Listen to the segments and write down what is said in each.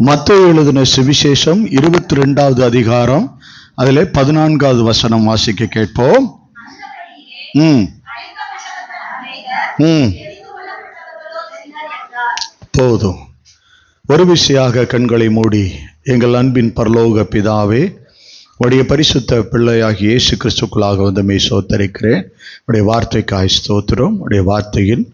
மத்தேயு எழுதின சுவிசேஷம் 22வது அதிகாரம் அதிலே 14வது வசனம் வாசிக்க கேட்போம். போதும். ஒரு விசையாக கண்களை மூடி, எங்கள் அன்பின் பரலோக பிதாவே, உடைய பரிசுத்த பிள்ளையாகிய இயேசு கிறிஸ்துக்குள்ளாக வந்து சோத்தரிக்கிறேன். உடைய வார்த்தைக்காய் ஸ்தோத்திரம். உடைய வார்த்தையின்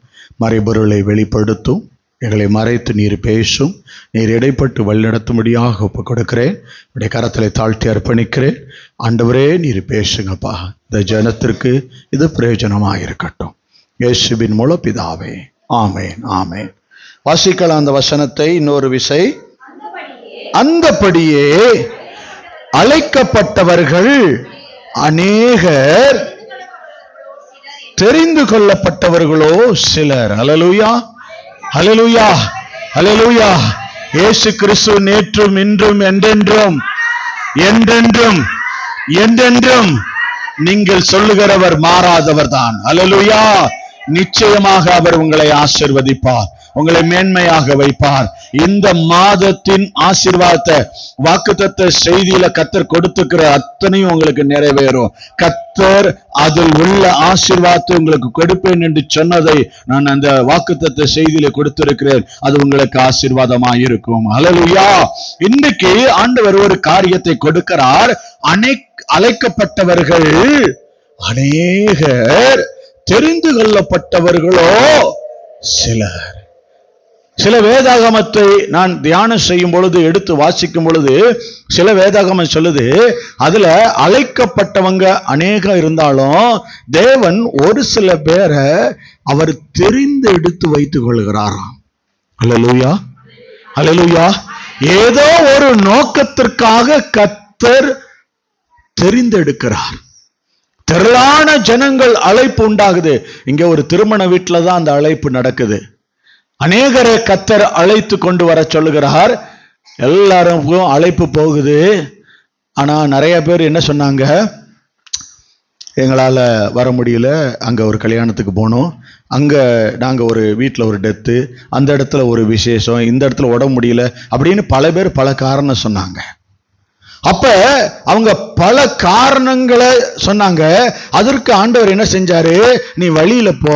மறைபொருளை வெளிப்படுத்தும். எங்களை மறைத்து நீர் பேசும். நீர் இடைப்பட்டு வழிநடத்தும்படியாக ஒப்புக் கொடுக்கிறேன். உடைய கரத்திலே தாழ்த்தி அர்ப்பணிக்கிறேன். ஆண்டவரே, நீர் பேசுங்கப்பா. இந்த ஜனத்திற்கு இது பிரயோஜனமாக இருக்கட்டும். இயேசுவின் மூலம் பிதாவே, ஆமேன், ஆமேன். வாசிக்கலாம் அந்த வசனத்தை இன்னொரு விசை. அந்தபடியே அழைக்கப்பட்டவர்கள் அநேகர், தெரிந்து கொள்ளப்பட்டவர்களோ சிலர். அல்லேலூயா, அல்லேலூயா, அல்லேலூயா. இயேசு கிறிஸ்து நேற்றும் இன்றும் என்றென்றும் என்றென்றும் என்றென்றும் நீங்கள் சொல்லுகிறவர் மாறாதவர் தான். அல்லேலூயா. நிச்சயமாக அவர் உங்களை ஆசீர்வதிப்பார், உங்களை மேன்மையாக வைப்பார். இந்த மாதத்தின் ஆசீர்வாதத்தை வாக்குத்தத்த செய்தியில கர்த்தர் கொடுத்துக்கிற அத்தனையும் உங்களுக்கு நிறைவேறும். கர்த்தர் அதில் உள்ள ஆசீர்வாதத்தை உங்களுக்கு கொடுப்பேன் என்று சொன்னதை நான் அந்த வாக்குத்தத்த செய்தியில கொடுத்திருக்கிறேன். அது உங்களுக்கு ஆசீர்வாதமாக இருக்கும். அல்லேலூயா. இன்னைக்கு ஆண்டவர் ஒரு காரியத்தை கொடுக்கிறார். அழைக்கப்பட்டவர்கள் அநேகர், தெரிந்து கொள்ளப்பட்டவர்களோ சிலர். சில வேதாகமத்தை நான் தியானம் செய்யும் பொழுது, எடுத்து வாசிக்கும் பொழுது, சில வேதாகமம் சொல்லுது, அதுல அழைக்கப்பட்டவங்க அநேகம் இருந்தாலும் தேவன் ஒரு சில பேரை அவர் தெரிந்து எடுத்து வைத்துக் கொள்கிறாராம். அல்லேலூயா, அல்லேலூயா. ஏதோ ஒரு நோக்கத்திற்காக கர்த்தர் தெரிந்தெடுக்கிறார். திரளான ஜனங்கள் அழைப்பு உண்டாகுது. இங்க ஒரு திருமண வீட்டுல தான் அந்த அழைப்பு நடக்குது. அநேகரை கர்த்தர் அழைத்து கொண்டு வர சொல்லுகிறார். எல்லாருக்கும் அழைப்பு போகுது. ஆனா நிறைய பேர் என்ன சொன்னாங்க, எங்களால வர முடியல, அங்க ஒரு கல்யாணத்துக்கு போனோம், அங்க நாங்க ஒரு வீட்டுல ஒரு டெத்து, அந்த இடத்துல ஒரு விசேஷம், இந்த இடத்துல உடம்பு முடியல அப்படின்னு பல பேர் பல காரணம் சொன்னாங்க. அப்ப அவங்க பல காரணங்களை சொன்னாங்க. அதற்கு ஆண்டவர் என்ன செஞ்சாரு, நீ வழியில போ,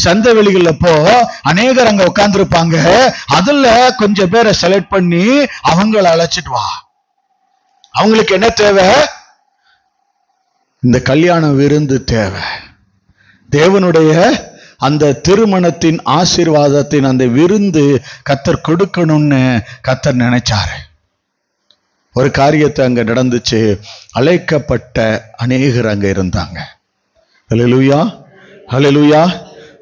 சந்தை வெளிகள்ல போ, அநேகர் அங்க உட்கார்ந்துருப்பாங்க, அதுல கொஞ்சம் பேரை செலக்ட் பண்ணி அவங்கள அழைச்சிட்டு வா. அவங்களுக்கு என்ன தேவை? இந்த கல்யாண விருந்து தேவை. தேவனுடைய அந்த திருமணத்தின் ஆசீர்வாதத்தின் அந்த விருந்து கர்த்தர் கொடுக்கணும்னு கர்த்தர் நினைச்சாரு. ஒரு காரியத்தை அங்க நடந்துச்சு. அழைக்கப்பட்ட அநேகர் அங்க இருந்தாங்க. அல்லேலூயா, அல்லேலூயா.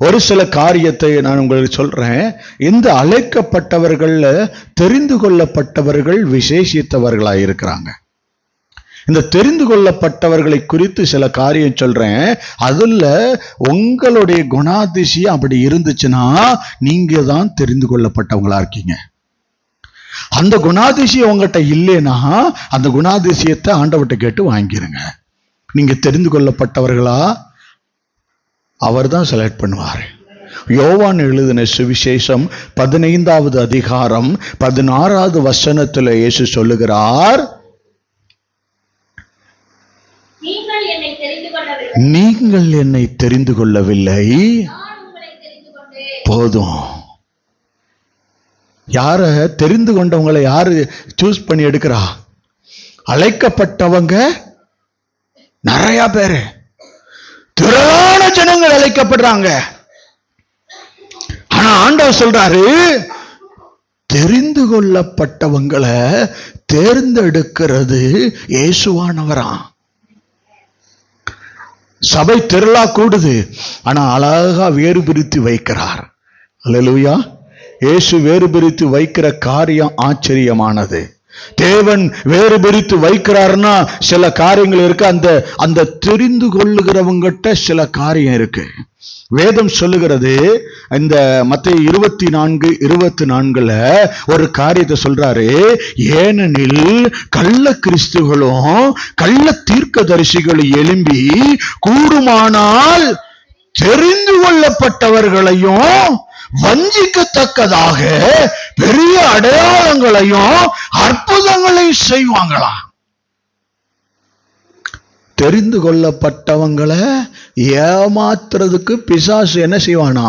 ஒரு சில காரியத்தை நான் உங்களுக்கு சொல்றேன். இந்த அழைக்கப்பட்டவர்கள்ல தெரிந்து கொள்ளப்பட்டவர்கள் விசேஷித்தவர்களாக இருக்கிறாங்க. இந்த தெரிந்து கொள்ளப்பட்டவர்களை குறித்து சில காரியம் சொல்றேன். அதுல உங்களுடைய குணாதிசயம் அப்படி இருந்துச்சுன்னா நீங்க தான் தெரிந்து கொள்ளப்பட்டவங்களா இருக்கீங்க. அந்த குணாதிசயம் உங்ககிட்ட இல்லைன்னா அந்த குணாதிசயத்தை ஆண்டவர்கிட்ட கேட்டு வாங்கிருங்க. நீங்க தெரிந்து கொள்ளப்பட்டவர்களா அவர் தான் செலக்ட் பண்ணுவார். யோவான் எழுதின சுவிசேஷம் 15வது அதிகாரம் 16வது வசனத்துல இயேசு சொல்லுகிறார், நீங்கள் என்னை தெரிந்து கொள்ளவில்லை, போதும். யார தெரிந்து கொண்டவங்களை யாரு சூஸ் பண்ணி எடுக்கிறா? அழைக்கப்பட்டவங்க நிறைய பேரு, திரளான ஜனங்கள் அழைக்கப்படுறாங்க. ஆனா ஆண்டவர் சொல்றாரு, தெரிந்து கொள்ளப்பட்டவங்களை தேர்ந்தெடுக்கிறது இயேசுவானவரா. சபை திரளா கூடுது, ஆனா அழகா வேறு பிரித்து வைக்கிறார். அல்லேலூயா. இயேசு வேறு பிரித்து வைக்கிற காரியம் ஆச்சரியமானது. தேவன் வேறு பிரித்து வைக்கிறார்னா சில காரியங்கள் இருக்கு. அந்த தெரிந்து கொள்ளுகிறவங்கிட்ட சில காரியம் இருக்கு. வேதம் சொல்லுகிறது, இந்த மத்தேயு 24:24 ஒரு காரியத்தை சொல்றாரு. ஏனெனில் கள்ள கிறிஸ்துகளும் கள்ள தீர்க்கதரிசிகளும் எழும்பி கூடுமானால் தெரிந்து கொள்ளப்பட்டவர்களையும் வஞ்சிக்கத்தக்கதாக பெரிய அடையாளங்களையும் அற்புதங்களையும் செய்வாங்களாம். தெரிந்து கொள்ளப்பட்டவங்களை ஏமாத்துறதுக்கு பிசாசு என்ன செய்வானா?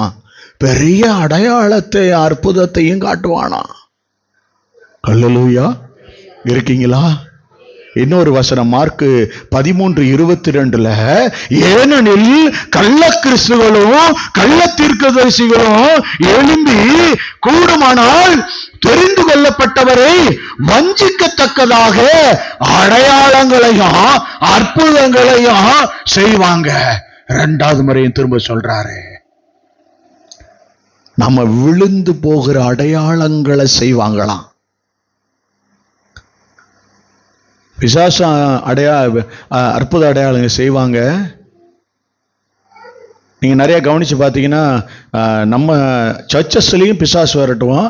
பெரிய அடையாளத்தை அற்புதத்தையும் காட்டுவானா. அல்லேலூயா. இருக்கீங்களா? இன்னொரு வசனம் மார்க் 13:22, ஏனெனில் கள்ள கிறிஸ்துகளும் கள்ள தீர்க்கதரிசிகளும் எழும்பி கூடுமானால் தெரிந்து கொள்ளப்பட்டவரை வஞ்சிக்கத்தக்கதாக அடையாளங்களையும் அற்புதங்களையும் செய்வாங்க. 2வது முறையும் திரும்ப சொல்றாரு, நம்ம விழுந்து போகிற அடையாளங்களை செய்வாங்களாம். பிசாசு அற்புத அடையாளங்கள் செய்வாங்க. நீங்க நிறைய கவனிச்சு பார்த்தீங்கன்னா, நம்ம சர்ச்சஸ்லயும் பிசாசு விரட்டுவோம்,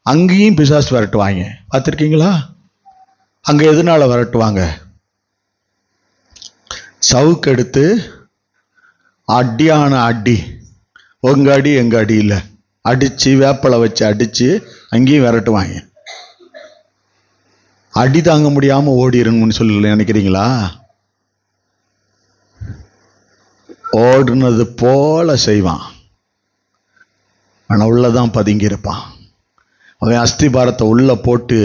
அங்கேயும் பிசாசு விரட்டுவாங்க. பார்த்துருக்கீங்களா? அங்க எதனால விரட்டுவாங்க? சவுக்கு எடுத்து அடியான அடி, உங்க அடி எங்க அடி இல்லை, அடிச்சு வேப்பலை வச்சு அடிச்சு அங்கேயும் விரட்டுவாங்க. அடி தாங்க முடியாம ஓடிருன்னு சொல்லி நினைக்கிறீங்களா? ஓடுனது போல செய்வான், ஆனா உள்ளதான் பதுங்கி இருப்பான். அவன் அஸ்திபாரத்தை உள்ள போட்டு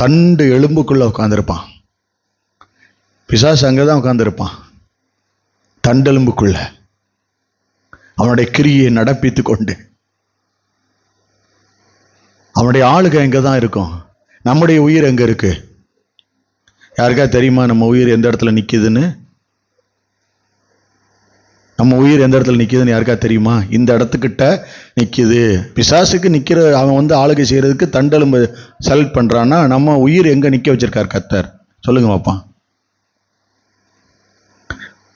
தண்டு எலும்புக்குள்ள உட்காந்துருப்பான். பிசாசு அங்கதான் உட்காந்துருப்பான், தண்டெலும்புக்குள்ள அவனுடைய கிரியை நடப்பித்து கொண்டு. அவனுடைய ஆளுகை எங்கதான் இருக்கும். நம்முடைய உயிர் எங்க இருக்கு? யாருக்கா தெரியுமா நம்ம உயிர் எந்த இடத்துல நிக்குதுன்னு? நம்ம உயிர் எந்த இடத்துல நிக்குதுன்னு யாருக்கா தெரியுமா? இந்த இடத்துக்கிட்ட நிக்குது. பிசாசுக்கு நிக்கிற அவன் ஆளுகை செய்யறதுக்கு தண்டெலும்பு செலக்ட் பண்றான்னா, நம்ம உயிர் எங்க நிக்க வச்சிருக்கார் கர்த்தர்? சொல்லுங்க பாப்பா.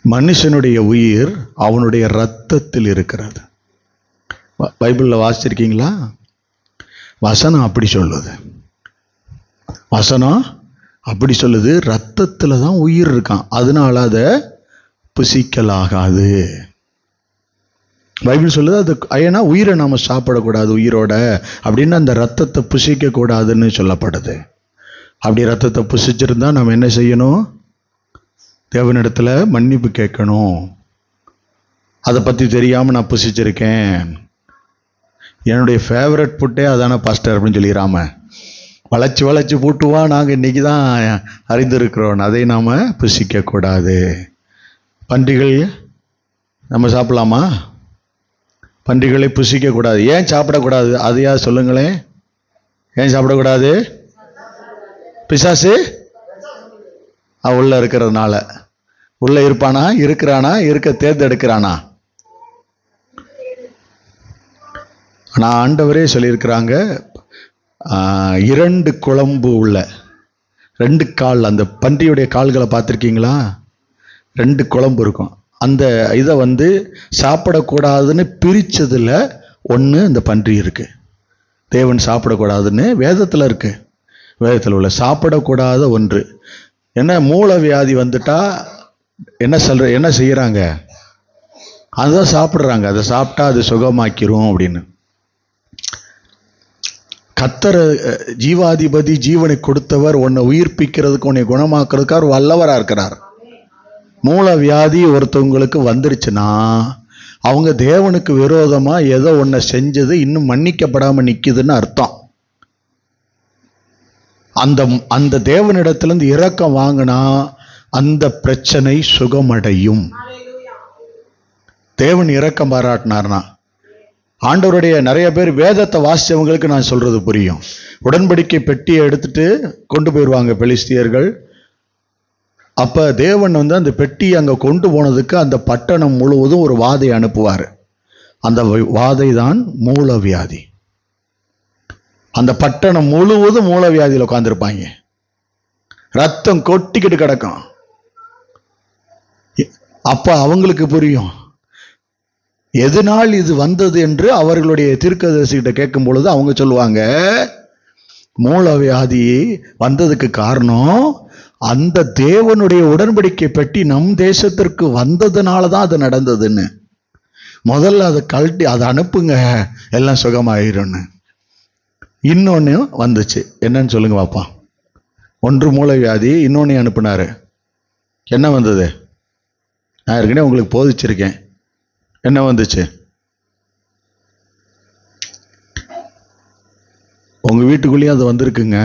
மனுஷனுடைய உயிர் அவனுடைய இரத்தத்தில் இருக்கிறது. பைபிள்ல வாசிச்சிருக்கீங்களா? வசனம் அப்படி சொல்லுது. வசனம் அப்படி சொல்லுது, ரத்தத்துல தான் உயிர் இருக்கான், அதனால அதை புசிக்கலாகாது. பைபிள் சொல்லுது அது ஏன்னா உயிரை நாம சாப்பிடக்கூடாது உயிரோட அப்படின்னு, அந்த ரத்தத்தை புசிக்க கூடாதுன்னு சொல்லப்படுது. அப்படி ரத்தத்தை புசிச்சிருந்தா நம்ம என்ன செய்யணும்? தேவனிடத்துல மன்னிப்பு கேட்கணும். அதை பத்தி தெரியாம நான் புசிச்சிருக்கேன், என்னுடைய ஃபேவரட் ஃபுட்டே அதான பாஸ்டர் அப்படின்னு சொல்லிடாம வளைச்சு வளைச்சு பூட்டுவான், நாங்கள் இன்னைக்கு தான் அறிந்திருக்கிறோம், அதை நாம் புசிக்க கூடாது. பன்றிகள் நம்ம சாப்பிடலாமா? பன்றிகளை புசிக்க கூடாது. ஏன் சாப்பிடக்கூடாது? அதையா சொல்லுங்களேன். ஏன் சாப்பிடக்கூடாது? பிசாசு உள்ள இருக்கிறதுனால. உள்ள இருப்பானா? இருக்கிறானா? இருக்க தேர்ந்தெடுக்கிறானா? நான் ஆண்டவரே சொல்லியிருக்கிறாங்க, 2 குழம்பு உள்ள 2 கால், அந்த பன்றியுடைய கால்களை பார்த்துருக்கீங்களா? 2 குழம்பு இருக்கும். அந்த இதை சாப்பிடக்கூடாதுன்னு பிரிச்சதுல ஒன்று இந்த பன்றி இருக்கு. தேவன் சாப்பிடக்கூடாதுன்னு வேதத்தில் இருக்கு. வேதத்தில் உள்ள சாப்பிடக்கூடாத ஒன்று என்ன? மூலவியாதி வந்துட்டா என்ன செய்யறாங்க? அதுதான் சாப்பிட்றாங்க. அதை சாப்பிட்டா அது சுகமாக்கிரும் அப்படின்னு. கர்த்தர் ஜீவாதிபதி, ஜீவனை கொடுத்தவர், உன்னை உயிர்ப்பிக்கிறதுக்கு உன்னை குணமாக்குறதுக்கு அவர் வல்லவராக இருக்கிறார். மூல வியாதி ஒருத்தவங்களுக்கு வந்துருச்சுன்னா அவங்க தேவனுக்கு விரோதமா ஏதோ ஒன்றை செஞ்சது இன்னும் மன்னிக்கப்படாம நிக்குதுன்னு அர்த்தம். அந்த தேவனிடத்திலிருந்து இரக்கம் வாங்கினா அந்த பிரச்சனை சுகமடையும். தேவன் இரக்கம் பாராட்டினார்னா, ஆண்டவருடைய நிறைய பேர் வேதத்தை வாசிச்சவங்களுக்கு நான் சொல்றது புரியும். உடன்படிக்கை பெட்டியை எடுத்துட்டு கொண்டு போயிடுவாங்க பெலிஸ்தியர்கள். அப்ப தேவன் அந்த பெட்டியை அங்க கொண்டு போனதுக்கு அந்த பட்டணம் முழுவதும் ஒரு வாதை அனுப்புவார். அந்த வாதை தான் மூலவியாதி. அந்த பட்டணம் முழுவதும் மூலவியாதியில் உட்கார்ந்துருப்பாங்க. ரத்தம் கொட்டிக்கிட்டு கிடக்கும். அப்ப அவங்களுக்கு புரியும் எதனால் இது வந்தது என்று. அவர்களுடைய தீர்க்கதரிசிகிட்ட கேட்கும் பொழுது அவங்க சொல்லுவாங்க, மூலவியாதி வந்ததுக்கு காரணம் அந்த தேவனுடைய உடன்படிக்கை பெட்டி நம் தேசத்திற்கு வந்ததுனால தான் அது நடந்ததுன்னு. முதல்ல அதை கழட்டி அதை அனுப்புங்க, எல்லாம் சுகமாயிரும்னு. இன்னொன்னு வந்துச்சு, என்னன்னு சொல்லுங்க பாப்பா. ஒன்று மூளை வியாதி, இன்னொன்னு அனுப்புனாரு. என்ன வந்தது? நான் ஏற்கனவே உங்களுக்கு போதிச்சிருக்கேன். என்ன வந்துச்சு? உங்க வீட்டுக்குள்ளேயும் அது வந்திருக்குங்க.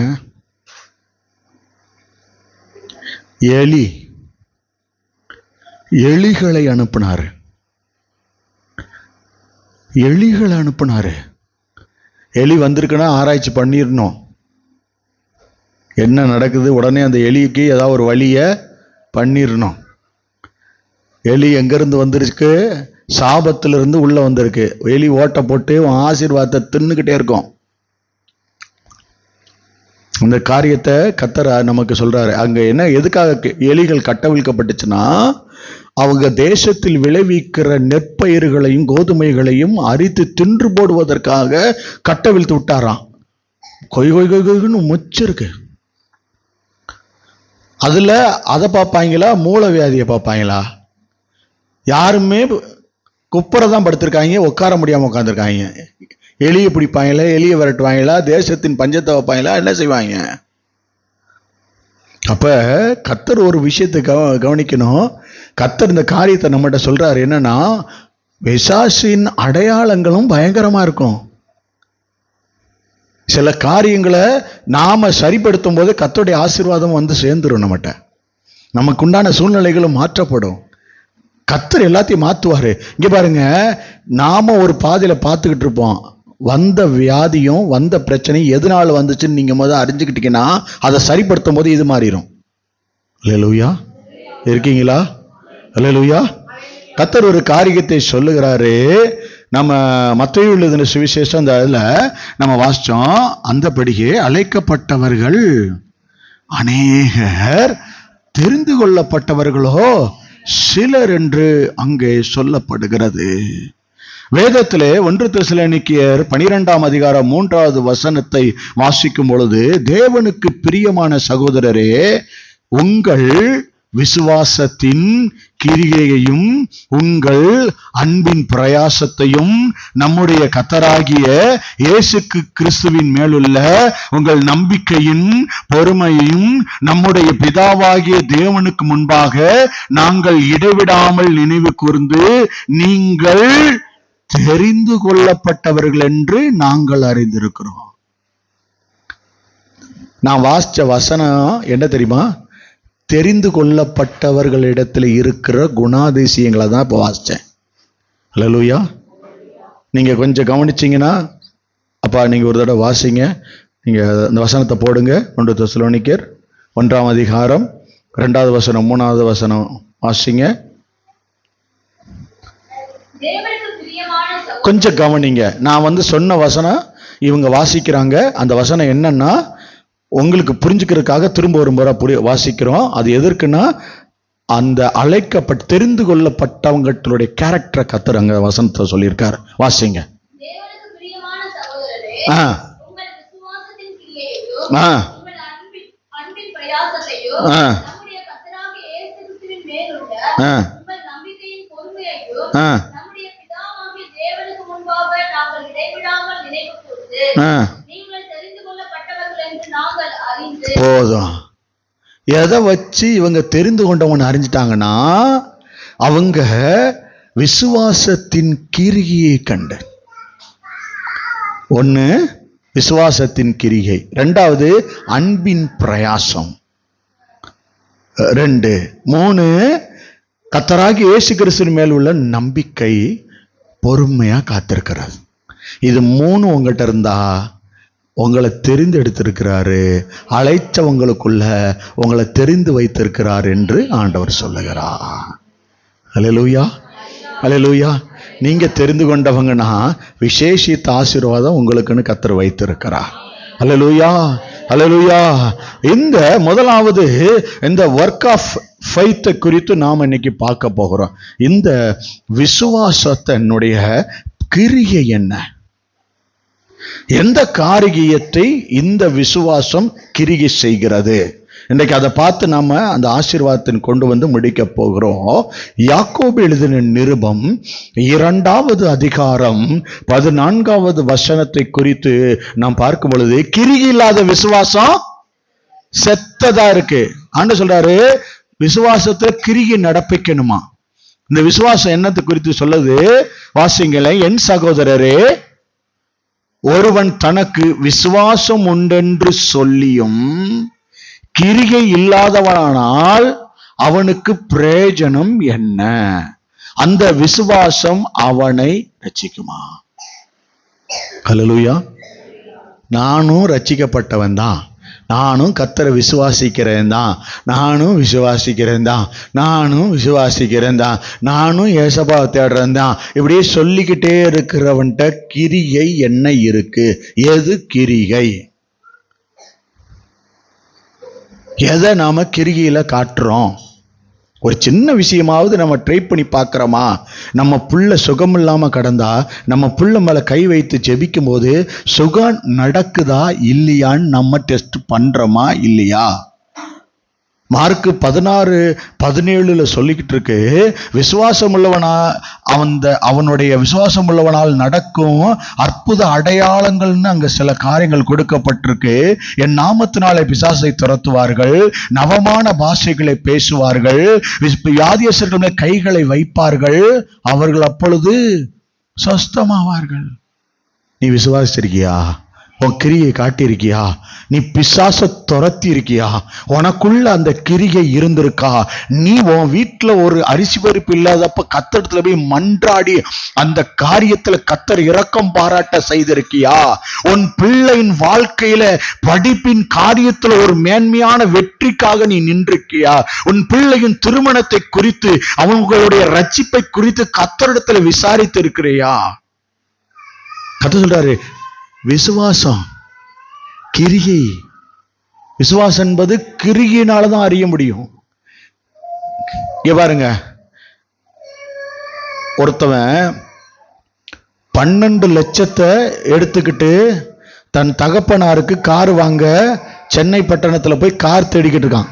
எலிகளை அனுப்புனாரு. எலிகளை அனுப்புனாரு. எலி வந்திருக்குன்னா ஆராய்ச்சி பண்ணிடணும், என்ன நடக்குது. உடனே அந்த எலிக்கு ஏதாவது ஒரு வழியை பண்ணிடணும். எலி எங்கிருந்து வந்திருக்கு? சாபத்திலிருந்து உள்ள வந்திருக்கு. எலி ஓட்டை போட்டு ஆசீர்வாதத்தை தின்னுக்கிட்டே இருக்கும். இந்த காரியத்தை கர்த்தர் நமக்கு சொல்றாரு. அங்க என்ன, எதுக்காக எலிகள் கட்டவிழ்க்கப்பட்டுச்சுன்னா, அவங்க தேசத்தில் விளைவிக்கிற நெற்பயிர்களையும் கோதுமைகளையும் அரித்து தின்று போடுவதற்காக கட்டவிழ்த்து விட்டாராம். கொய் கொய் கொய்னு முச்சிருக்கு. அதுல அதை பார்ப்பாங்களா, மூல வியாதியை பார்ப்பாங்களா? யாருமே குப்பரை தான் படுத்திருக்காங்க, உட்கார முடியாம உட்காந்துருக்காங்க. எலியை பிடிப்பாங்களா, எலியை விரட்டுவாங்களா, தேசத்தின் பஞ்சத்தை வைப்பாங்களா, என்ன செய்வாங்க? அப்ப கர்த்தர் ஒரு விஷயத்தை கவனிக்கணும். கர்த்தர் இந்த காரியத்தை நம்மகிட்ட சொல்றாரு. என்னன்னா, பிசாசின் அடையாளங்களும் பயங்கரமா இருக்கும். சில காரியங்களை நாம சரிப்படுத்தும் போது கர்த்தருடைய ஆசீர்வாதம் வந்து சேர்ந்துரும். நம்மகிட்ட நமக்கு உண்டான சூழ்நிலைகளும் மாற்றப்படும். கர்த்தர் எல்லாத்தையும் மாத்துவாரு. இங்க பாருங்க, நாம ஒரு பாதையில பார்த்துக்கிட்டு இருப்போம். வந்த வியாதியும் வந்த பிரச்சனையும் எதனால வந்துச்சுன்னு நீங்க முதல்ல அறிஞ்சுக்கிட்டீங்கன்னா, அதை சரிப்படுத்தும் போது இது மாறிடும். அல்லேலூயா, இருக்கீங்களா? அல்லேலூயா. கர்த்தர் ஒரு காரியத்தை சொல்லுகிறாரு. நம்ம மத்தேயு எழுதின சுவிசேஷம் அந்த இதுல நம்ம வாசிச்சோம். அந்தபடியே அழைக்கப்பட்டவர்கள் அநேகர், தெரிந்து கொள்ளப்பட்டவர்களோ சிலர் என்று அங்கே சொல்லப்படுகிறது. வேதத்திலே 1 தெசலோனிக்கேயர் 12ஆம் அதிகாரம் 3வது வசனத்தை வாசிக்கும் பொழுது, தேவனுக்கு பிரியமான சகோதரரே, உங்கள் விசுவாசத்தின் கிரியையையும் உங்கள் அன்பின் பிரயாசத்தையும் நம்முடைய கர்த்தராகிய இயேசு கிறிஸ்துவின் மேலுள்ள உங்கள் நம்பிக்கையின் பொறுமையையும் நம்முடைய பிதாவாகிய தேவனுக்கு முன்பாக நாங்கள் இடைவிடாமல் நினைவு கூர்ந்து, நீங்கள் தெரிந்து கொள்ளப்பட்டவர்கள் என்று நாங்கள் அறிந்திருக்கிறோம். நான் வாசிச்ச வசனம் என்ன தெரியுமா? தெரிந்து கொள்ளப்பட்டவர்களிடத்தில் இருக்கிற குணாதிசயங்களை தான் இப்போ வாசிச்சேன். அல்லேலூயா. நீங்க கொஞ்சம் கவனிச்சீங்கன்னா, அப்பா நீங்க ஒரு தடவை வாசிங்க. நீங்க அந்த வசனத்தை போடுங்க. 1 தெசலோனிக்கேயர் 1ஆம் அதிகாரம் 2வது வசனம் 3வது வசனம் வாசிங்க. கொஞ்சம் கவனிங்க. நான் சொன்ன வசனம் இவங்க வாசிக்கிறாங்க. அந்த வசனம் என்னன்னா, உங்களுக்கு புரிஞ்சுக்கிறதுக்காக திரும்ப ஒரு முறை வாசிக்கிறோம். அது எதற்குன்னா, அந்த அழைக்கப்பட்ட தெரிந்து கொள்ளப்பட்டவங்களுடைய கேரக்டரை கர்த்தர் அங்க வசனத்தை சொல்லியிருக்காரு. வாசிங்க. போதும். எதை வச்சு இவங்க தெரிந்து கொண்டவங்க அறிஞ்சிட்டாங்கன்னா, அவங்க விசுவாசத்தின் கிரியை கண்டு. 1 விசுவாசத்தின் கிரியை, 2வது அன்பின் பிரயாசம், 2 3 கர்த்தராகிய இயேசு கிறிஸ்துவின் மேல் உள்ள நம்பிக்கை பொறுமையா காத்திருக்கிறது. இது 3 உங்ககிட்ட இருந்தா உங்களை தெரிந்து எடுத்திருக்கிறாரு, அழைச்சவங்களுக்குள்ள உங்களை தெரிந்து வைத்திருக்கிறார் என்று ஆண்டவர் சொல்லுகிறார். அல்லேலூயா, அல்லேலூயா. நீங்க தெரிந்து கொண்டவங்கன்னா விசேஷித்த ஆசீர்வாதம் உங்களுக்குன்னு கர்த்தர் வைத்திருக்கிறார். அல்லேலூயா, அல்லேலூயா. இந்த முதலாவது இந்த ஒர்க் ஆஃப் ஃபெய்த் குறித்து நாம் இன்னைக்கு பார்க்க போகிறோம். இந்த விசுவாசத்தினுடைய கிரியை என்ன? எந்த காரியத்தை இந்த விசுவாசம் கிரியை செய்கிறது? இன்றைக்கு அதை பார்த்து நாம அந்த ஆசீர்வாதத்தின் கொண்டு வந்து முடிக்க போகிறோம். யாக்கோபு எழுதின நிருபம் 2வது அதிகாரம் 14வது வசனத்தை குறித்து நாம் பார்க்கும் பொழுது, கிரியை இல்லாத விசுவாசம் செத்ததா இருக்கு. ஆண்டவர் சொல்றாரு, விசுவாசத்தை கிரியை நடப்பிக்கணுமா. இந்த விசுவாசம் என்னத்தை குறித்து சொல்லுது வாசிங்களேன். என் சகோதரரே, ஒருவன் தனக்கு விசுவாசம் உண்டென்று சொல்லியும் கிரியை இல்லாதவனானால் அவனுக்கு பிரயோஜனம் என்ன? அந்த விசுவாசம் அவனை ரட்சிக்குமா? ஹல்லேலூயா. நானும் ரட்சிக்கப்பட்டவன் தான், நானும் கர்த்தரை விசுவாசிக்கிறேன் தான், நானும் விசுவாசிக்கிறேன் தான், நானும் விசுவாசிக்கிறேன் தான், நானும் ஏசப்பாவை தேடுறேன் தான், இப்படியே சொல்லிக்கிட்டே இருக்கிறவன்ட்ட கிரியை என்ன இருக்கு? எது கிரியை? எதை நாம கிரிகையில காட்டுறோம்? ஒரு சின்ன விஷயமாவது நம்ம ட்ரை பண்ணி பார்க்கிறோமா? நம்ம புள்ள சுகம் இல்லாம கடந்தா நம்ம புள்ள மேல கை வைத்து ஜெபிக்கும் போது சுகம் நடக்குதா இல்லையான்னு நம்ம டெஸ்ட் பண்றோமா இல்லையா? மார்க் 16:17 சொல்லிக்கிட்டு இருக்கு, விசுவாசம் உள்ளவனா அவனுடைய விசுவாசம் உள்ளவனால் நடக்கும் அற்புத அடையாளங்கள்னு அங்க சில காரியங்கள் கொடுக்கப்பட்டிருக்கு. என் நாமத்தினாலே பிசாசை துரத்துவார்கள், நவமான பாஷைகளை பேசுவார்கள், வியாதியஸ்தர்கள் கைகளை வைப்பார்கள், அவர்கள் அப்பொழுது சொஸ்தமாவார்கள். நீ விசுவாசிச்சிருக்கியா? உன் கிரியை காட்டியிருக்கியா? நீ பிசாச துரத்தி இருக்கியா? உனக்குள்ள அந்த கிரியை இருந்திருக்கா? நீ உன் வீட்டுல ஒரு அரிசி பருப்பு இல்லாதப்ப கத்தடத்துல போய் மன்றாடி அந்த காரியத்துல கத்தர் இரக்கம் பாராட்ட செய்திருக்கியா? உன் பிள்ளையின் வாழ்க்கையில படிப்பின் காரியத்துல ஒரு மேன்மையான வெற்றிக்காக நீ நின்றிருக்கியா? உன் பிள்ளையின் திருமணத்தை குறித்து அவங்களுடைய ரட்சிப்பை குறித்து கத்தரிடத்துல விசாரித்து இருக்கிறியா? கர்த்தர் சொல்றாரு, விசுவாசம் கிரியை. விசுவாசம் என்பது கிரியினாலதான் அறிய முடியும். இங்க பாருங்க, ஒருத்தவன் 12 லட்சத்தை எடுத்துக்கிட்டு தன் தகப்பனாருக்கு கார் வாங்க சென்னை பட்டணத்துல போய் கார் தேடிக்கிட்டு இருக்கான்.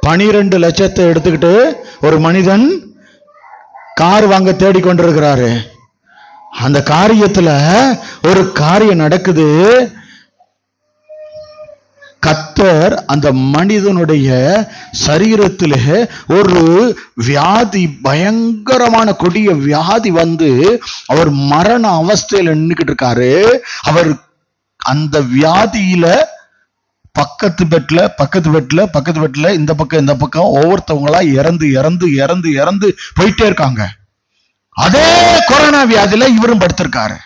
12 லட்சத்தை எடுத்துக்கிட்டு ஒரு மனிதன் கார் வாங்க தேடிக்கொண்டிருக்கிறாரு. அந்த காரியத்துல ஒரு காரியம் நடக்குது. கர்த்தர் அந்த மனிதனுடைய சரீரத்திலே ஒரு வியாதி, பயங்கரமான கொடிய வியாதி வந்து அவர் மரண அவஸ்தையில நின்றுகிட்டு இருக்காரு. அவர் அந்த வியாதியில பக்கத்து பெட்ல இந்த பக்கம் ஒவ்வொருத்தவங்களா இறந்து போயிட்டே இருக்காங்க. அதே கொரோனா வியாதியில இவரும் படுத்திருக்காரு.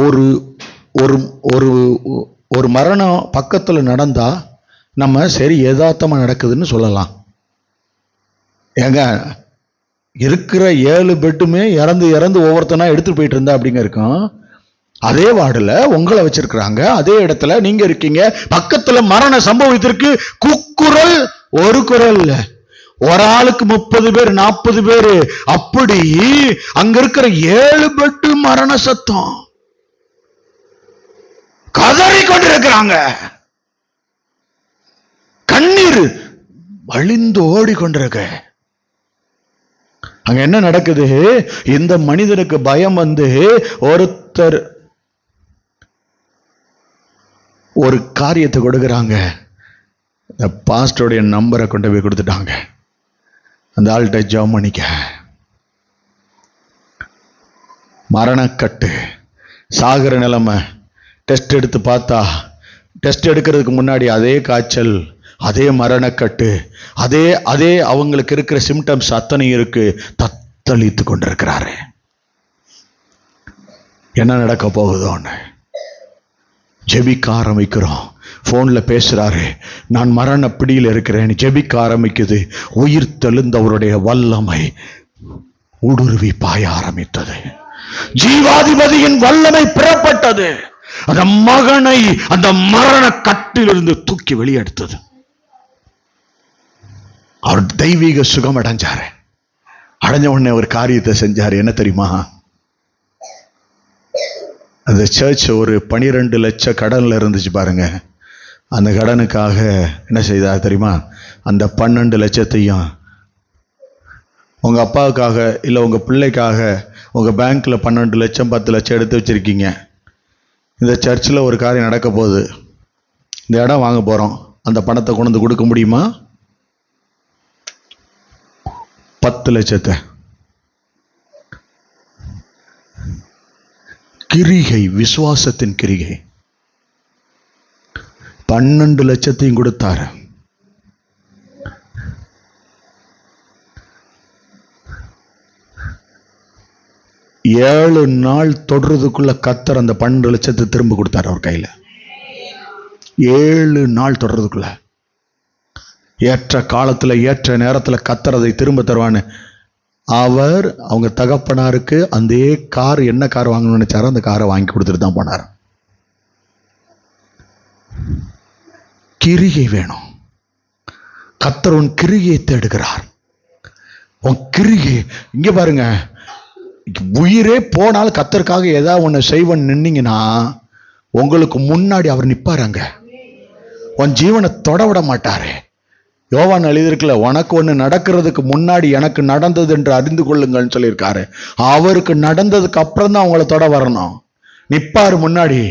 ஒரு ஒரு ஒரு மரணம் பக்கத்துல நடந்தா நம்ம சரி யதார்த்தமா நடக்குதுன்னு சொல்லலாம். ஏங்க, இருக்கிற 7 பெட்டுமே இறந்து ஒவ்வொருத்தனா எடுத்துட்டு போயிட்டு இருந்தா அப்படிங்க இருக்கும். அதே வார்டுல உங்களை வச்சிருக்கிறாங்க, அதே இடத்துல நீங்க இருக்கீங்க, பக்கத்துல மரணம் சம்பவித்திருக்கு. குக்குரல் ஒரு குரல் இல்ல, ஒரு ஆளுக்கு 30 பேர் 40 பேரு, அப்படி அங்க இருக்கிற 7 பெட்டு மரண சத்தம் கதறி கொண்டிருக்கிறாங்க. கண்ணீர் வழிந்து ஓடிக்கொண்டிருக்க. அங்க என்ன நடக்குது? இந்த மனிதனுக்கு பயம் வந்து ஒருத்தர் ஒரு காரியத்தை கொடுக்குறாங்க. இந்த பாஸ்டருடைய நம்பரை கொண்டு போய் கொடுத்துட்டாங்க. அந்த ஆள்கிட்ட ஜெபம் பண்ணிக்க. மரணக்கட்டு, சாகர நிலைமை. டெஸ்ட் எடுத்து பார்த்தா, டெஸ்ட் எடுக்கிறதுக்கு முன்னாடி அதே காய்ச்சல், அதே மரணக்கட்டு, அதே அவங்களுக்கு இருக்கிற சிம்டம்ஸ் அத்தனை இருக்கு. தத்தளித்து கொண்டிருக்கிறாரு. என்ன நடக்க போகுதோன்னு ஜெபிக்க ஆரம்பிக்கிறோம். போன்ல பேசுறாரு, நான் மரண பிடியில் இருக்கிறேன். ஜெபிக்க ஆரம்பிக்குது. உயிர் தெழுந்தவருடைய வல்லமை ஊடுருவி பாய ஆரம்பித்தது. ஜீவாதிபதியின் வல்லமை புறப்பட்டது. அந்த மகனை அந்த மரண கட்டிலிருந்து தூக்கி வெளியெடுத்தது. அவர் தெய்வீக சுகம் அடைஞ்சாரு. அடைஞ்ச உடனே ஒரு காரியத்தை செஞ்சாரு. என்ன தெரியுமா? அந்த சர்ச் ஒரு 12 லட்சம் கடனில் இருந்துச்சு பாருங்க. அந்த கடனுக்காக என்ன செய்தார் தெரியுமா? அந்த 12 லட்சத்தையும் உங்கள் அப்பாவுக்காக இல்லை உங்கள் பிள்ளைக்காக உங்கள் பேங்க்கில் 12 லட்சம் 10 லட்சம் எடுத்து வச்சுருக்கீங்க. இந்த சர்ச்சில் ஒரு காரியம் நடக்க போகுது, இந்த இடம் வாங்க போகிறோம், அந்த பணத்தை கொண்டு வந்து கொடுக்க முடியுமா? 10 லட்சத்தை. கிரிகை, விசுவாசத்தின் கிரிகை. 12 லட்சத்தையும் கொடுத்தாரு. ஏழு நாள் தொடர்றதுக்குள்ள கர்த்தர் அந்த 12 லட்சத்தை திரும்ப கொடுத்தாரு அவர் கையில. 7 நாள் தொடர்றதுக்குள்ள, ஏற்ற காலத்துல ஏற்ற நேரத்துல கர்த்தர் அதை திரும்ப தருவான்னு அவர் அவங்க தகப்பனாருக்கு அந்த கார், என்ன கார் வாங்கணும்னு நினைச்சாரோ அந்த காரை வாங்கி கொடுத்துட்டு தான் போனார். கிரிகை வேணும். கர்த்தர் உன் கிரிகையை தேடுகிறார். உன் கிரிகை இங்க பாருங்க, உயிரே போனாலும் கர்த்தருக்காக ஏதாவது ஒன்று செய்வன் நின்னீங்கன்னா உங்களுக்கு முன்னாடி அவர் நிற்பாருங்க. உன் ஜீவனை தொட விட மாட்டாரு. யோவான் எழுதியிருக்கல, உனக்கு ஒன்று நடக்கிறதுக்கு முன்னாடி எனக்கு நடந்தது என்று அறிந்து கொள்ளுங்கள்னு சொல்லியிருக்காரு. அவருக்கு நடந்ததுக்கு அப்புறம் தான் அவங்கள தொட வரணும். நிற்பாரு முன்னாடி.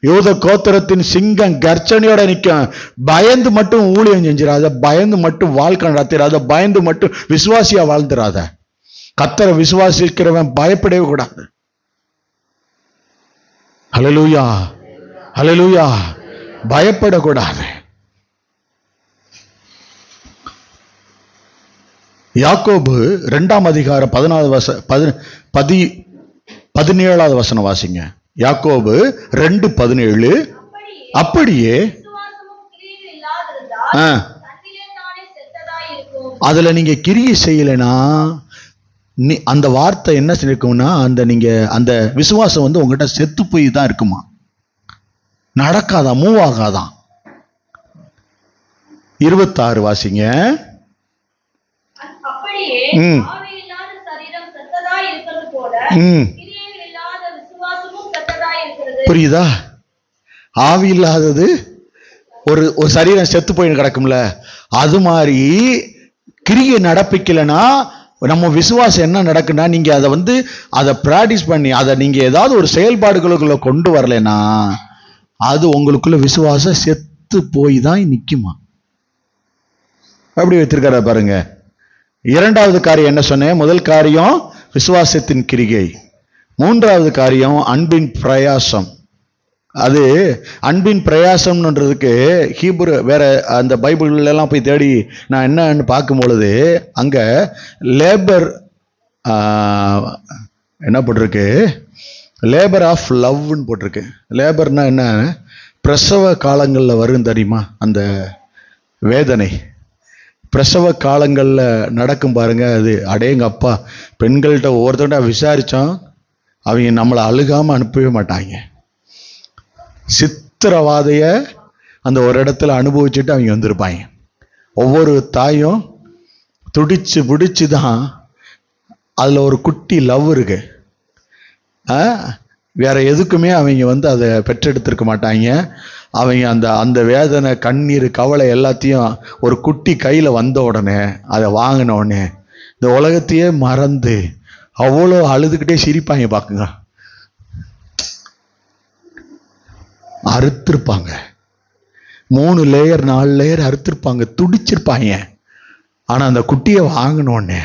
யூத கோத்திரத்தின் சிங்கம் கர்ச்சனையோட நிற்கும். பயந்து மட்டும் ஊழியம் செஞ்சிடாத, பயந்து மட்டும் வாழ்க்கை நடத்திடாத, பயந்து மட்டும் விசுவாசியா வாழ்ந்துடாத. கர்த்தரை விசுவாசிக்கிறவன் பயப்படவே கூடாது. ஹல்லேலூயா, ஹல்லேலூயா. பயப்படக்கூடாது. யாக்கோபு 2ஆம் அதிகாரம் 17வது வசனம் வாசிங்க. யாக்கோபு 2:17. அப்படியே அதுல நீங்க கிரியை செய்யலைன்னா அந்த வார்த்தை என்ன இருக்கும்னா, அந்த விசுவாசம் உங்ககிட்ட செத்து போய் தான் இருக்குமா, நடக்காதான், மூவ் ஆகாதான். 26 வாசிங்க. புரியுதா? ஆவி இல்லாதது ஒரு சரீரம் செத்து போய் கிடக்கும்ல, அது மாதிரி கிரியை நடப்பிக்கலைன்னா நம்ம விசுவாசம் என்ன நடக்குன்னா, நீங்க அதை பிராக்டிஸ் பண்ணி அதை நீங்க ஏதாவது ஒரு செயல்பாடுகளுக்குள்ள கொண்டு வரலைன்னா அது உங்களுக்குள்ள விசுவாசம் செத்து போய் தான் நிக்குமா. அப்படி வைத்திருக்கார பாருங்க. 2வது காரியம் என்ன சொன்னேன்? முதல் காரியம் விசுவாசத்தின் கிரிகை. 3வது காரியம் அன்பின் பிரயாசம். அது அன்பின் பிரயாசம்ன்றதுக்கு ஹீப்ரு வேற அந்த பைபிள் எல்லாம் போய் தேடி நான் என்னன்னு பார்க்கும் பொழுது அங்க லேபர் என்ன போட்டிருக்கு, லேபர் ஆஃப் லவ்னு போட்டிருக்கு. லேபர்னா என்ன? பிரசவ காலங்களில் வரும் தெரியுமா அந்த வேதனை, பிரசவ காலங்களில் நடக்கும் பாருங்க. அது அடேங்க அப்பா, பெண்கள்கிட்ட ஒவ்வொருத்தர்கிட்ட விசாரித்தோம், அவங்க நம்மளை அழுகாமல் அனுப்பவே மாட்டாங்க. சித்திரவாதைய அந்த ஒரு இடத்துல அனுபவிச்சுட்டு அவங்க வந்திருப்பாங்க. ஒவ்வொரு தாயும் துடிச்சு பிடிச்சி தான் அதில் ஒரு குட்டி லவ் இருக்கு. வேற எதுக்குமே அவங்க அதை பெற்றெடுத்திருக்க மாட்டாங்க. அவங்க அந்த வேதனை, கண்ணீர், கவலை எல்லாத்தையும் ஒரு குட்டி கையில் வந்த உடனே, அதை வாங்கின உடனே இந்த உலகத்தையே மறந்து அவ்வளோ அழுதுகிட்டே சிரிப்பாங்க. பார்க்குங்க, அறுத்திருப்பாங்க. 3 லேயர் 4 லேயர் அறுத்திருப்பாங்க, துடிச்சிருப்பாங்க. ஆனா அந்த குட்டியை வாங்கினோடனே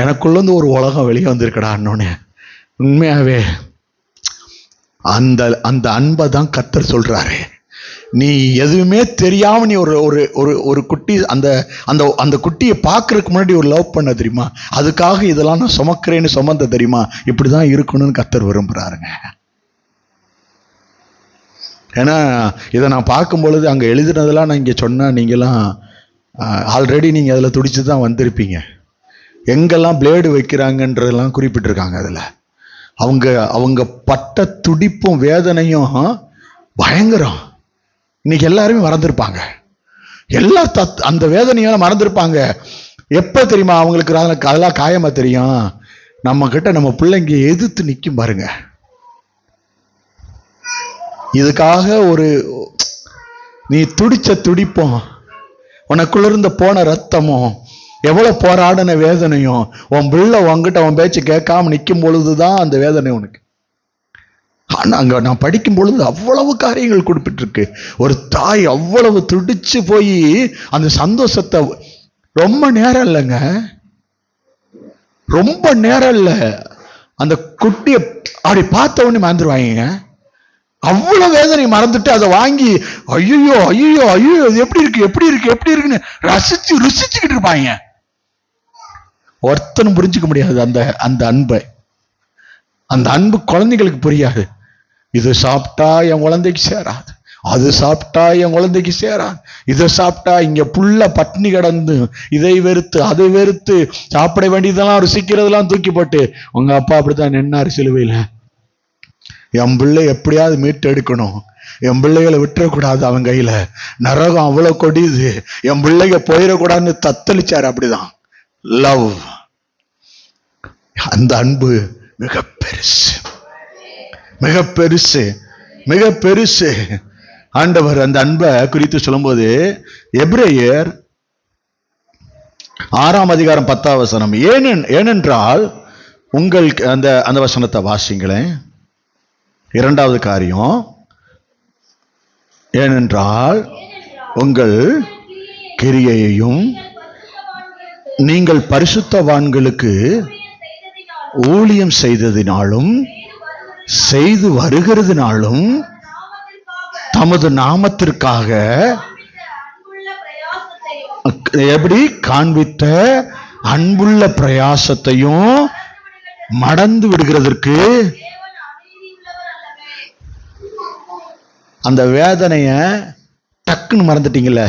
எனக்குள்ள ஒரு உலகம் வெளியே வந்திருக்கடான்னொன்னே உண்மையாவே அந்த அன்பை தான் கர்த்தர் சொல்றாரு. நீ எதுவுமே தெரியாம நீ ஒரு குட்டி அந்த குட்டியை பார்க்கறதுக்கு முன்னாடி ஒரு லவ் பண்ண தெரியுமா, அதுக்காக இதெல்லாம் நான் சுமக்கிறேன்னு சுமந்த தெரியுமா, இப்படிதான் இருக்கணும்னு கர்த்தர் விரும்புறாருங்க. ஏன்னா இதை நான் பார்க்கும் பொழுது அங்கே எழுதுனதெல்லாம் நான் இங்கே சொன்னால் நீங்களாம் ஆல்ரெடி நீங்கள் அதில் துடிச்சு தான் வந்திருப்பீங்க. எங்கெல்லாம் பிளேடு வைக்கிறாங்கன்றதெல்லாம் குறிப்பிட்டிருக்காங்க. அதில் அவங்க பட்ட துடிப்பும் வேதனையும் பயங்கரம். இன்னைக்கு எல்லாருமே மறந்துருப்பாங்க. அந்த வேதனையால மறந்துருப்பாங்க. எப்போ தெரியுமா அவங்களுக்கு அதெல்லாம் காயமா தெரியும்? நம்ம கிட்ட நம்ம பிள்ளைங்க எதிர்த்து நிற்கும் பாருங்க. இதுக்காக நீ துடிச்ச துடிப்போம், உனக்குள்ள இருந்த போன ரத்தமும், எவ்வளவு போராடின வேதனையும், உன் பிள்ளை உன்கிட்ட உன் பேச்சு கேட்காம நிற்கும் பொழுதுதான் அந்த வேதனை உனக்கு. அங்க நான் படிக்கும் பொழுது அவ்வளவு காரியங்கள் குறிப்பிட்டிருக்கு. ஒரு தாய் அவ்வளவு துடிச்சு போய் அந்த சந்தோஷத்தை, ரொம்ப நேரம் இல்லைங்க, ரொம்ப நேரம் இல்லை, அந்த குட்டிய அப்படி பார்த்த உடனே மறந்துடுவாங்க. அவ்வளவு வேதனை மறந்துட்டு அதை வாங்கி ஐயோ ஐயோ ஐயோ இது எப்படி இருக்கு எப்படி இருக்கு எப்படி இருக்குன்னு ருசிச்சுக்கிட்டு இருப்பாங்க. ஒருத்தனும் புரிஞ்சுக்க முடியாது அந்த அன்பை. அந்த அன்பு குழந்தைகளுக்கு புரியாது. இது சாப்பிட்டா என் குழந்தைக்கு சேராது, அது சாப்பிட்டா என் குழந்தைக்கு சேராது, இதை சாப்பிட்டா இங்க புள்ள பட்னி கிடந்து இதை வெறுத்து அதை வெறுத்து சாப்பிட வேண்டியதெல்லாம் ருசிக்கிறதெல்லாம் தூக்கி போட்டு உங்க அப்பா அப்படித்தான் நின்னாரு சிலுவையில. என் பிள்ளை எப்படியாவது மீட்டு எடுக்கணும், என் பிள்ளைகளை விட்டுறக்கூடாது, அவன் கையில நரகம் அவ்வளவு கொடியுது, என் பிள்ளைங்க போயிடக்கூடாதுன்னு தத்தளிச்சாரு. அப்படிதான் லவ். அந்த அன்பு மிக பெருசு, மிக பெருசு, மிக பெருசு. ஆண்டவர் அந்த அன்பை குறித்து சொல்லும்போது எபிரேயர் 6:10 ஏனென்றால் உங்கள் அந்த வசனத்தை வாசிங்களேன். இரண்டாவது காரியம், ஏனென்றால் உங்கள் கிரியையையும் நீங்கள் பரிசுத்தவான்களுக்கு ஊழியம் செய்ததினாலும் செய்து வருகிறதுனாலும் தமது நாமத்திற்காக எப்படி காண்பித்த அன்புள்ள பிரயாசத்தையும் மடந்து விடுகிறதற்கு. அந்த வேதனைய டக்குன்னு மறந்துட்டீங்கல்ல,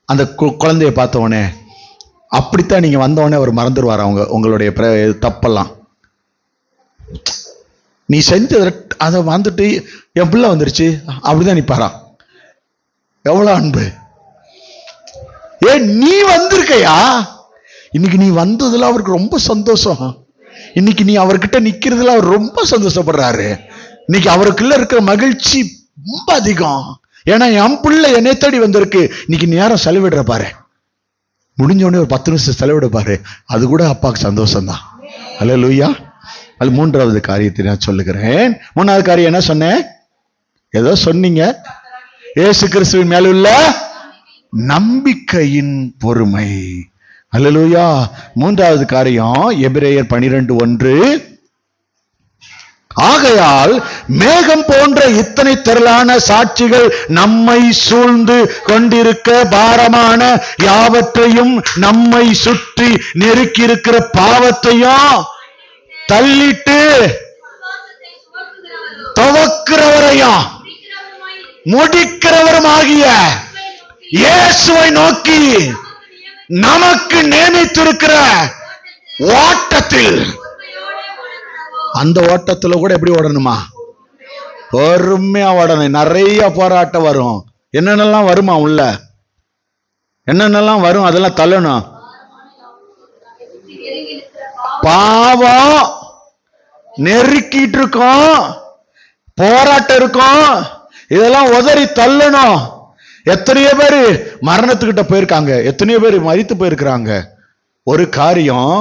அந்த குழந்தைய பார்த்தவொடனே. அப்படித்தான் நீங்க வந்தவொடனே அவர் மறந்துடுவார் உங்களுடைய தப்பெல்லாம். நீ செஞ்ச அதை வந்துட்டு என் பிள்ளை வந்துருச்சு அப்படிதான் நிப்பாரா. எவ்வளவு அன்பு! நீ வந்திருக்கையா, இன்னைக்கு நீ வந்ததுல அவருக்கு ரொம்ப சந்தோஷம். இன்னைக்கு நீ அவர்கிட்ட நிக்கிறதுல அவர் ரொம்ப சந்தோஷப்படுறாரு. இன்னைக்கு அவருக்குள்ள இருக்கிற மகிழ்ச்சி ரொம்ப அதிகம். ஏன்னா என் பிள்ளை என்னை தேடி வந்திருக்கு. இன்னைக்கு நேரம் செலவிடுற பாரு, முடிஞ்ச உடனே ஒரு 10 நிமிஷம் செலவிட பாரு, அது கூட அப்பாவுக்கு சந்தோஷம்தான். அல்லேலூயா. அது மூன்றாவது காரியத்தை நான் சொல்லுகிறேன். மூணாவது காரியம் என்ன சொன்னேன்? ஏதோ சொன்னீங்க. இயேசு கிறிஸ்துவின் மேல உள்ள நம்பிக்கையின் பொறுமை. அல்லேலூயா. மூன்றாவது காரியம் எபிரேயர் 12:1, ஆகையால் மேகம் போன்ற இத்தனை திரளான சாட்சிகள் நம்மை சூழ்ந்து கொண்டிருக்க பாரமான யாவற்றையும் நம்மை சுற்றி நெருக்கி இருக்கிற பாவத்தையும் தள்ளிட்டு துவக்கிறவரையும் முடிக்கிறவருமாகிய இயேசுவை நோக்கி நமக்கு நியமித்திருக்கிற ஓட்டத்தில், அந்த ஓட்டத்துல கூட எப்படி ஓடணுமா? பொறுமையா ஓடணும். நிறைய போராட்டம் வரும். என்னென்னலாம் வருமா உள்ள, என்னென்னலாம் வரும், அதெல்லாம் தள்ளணும். பாவம் நெருக்கிட்டு இருக்கோம், போராட்டம் இருக்கும், இதெல்லாம் உதறி தள்ளணும். எத்தனையோ பேர் மரணத்துக்கிட்ட போயிருக்காங்க, எத்தனையோ பேர் மரித்து போயிருக்கிறாங்க. ஒரு காரியம்,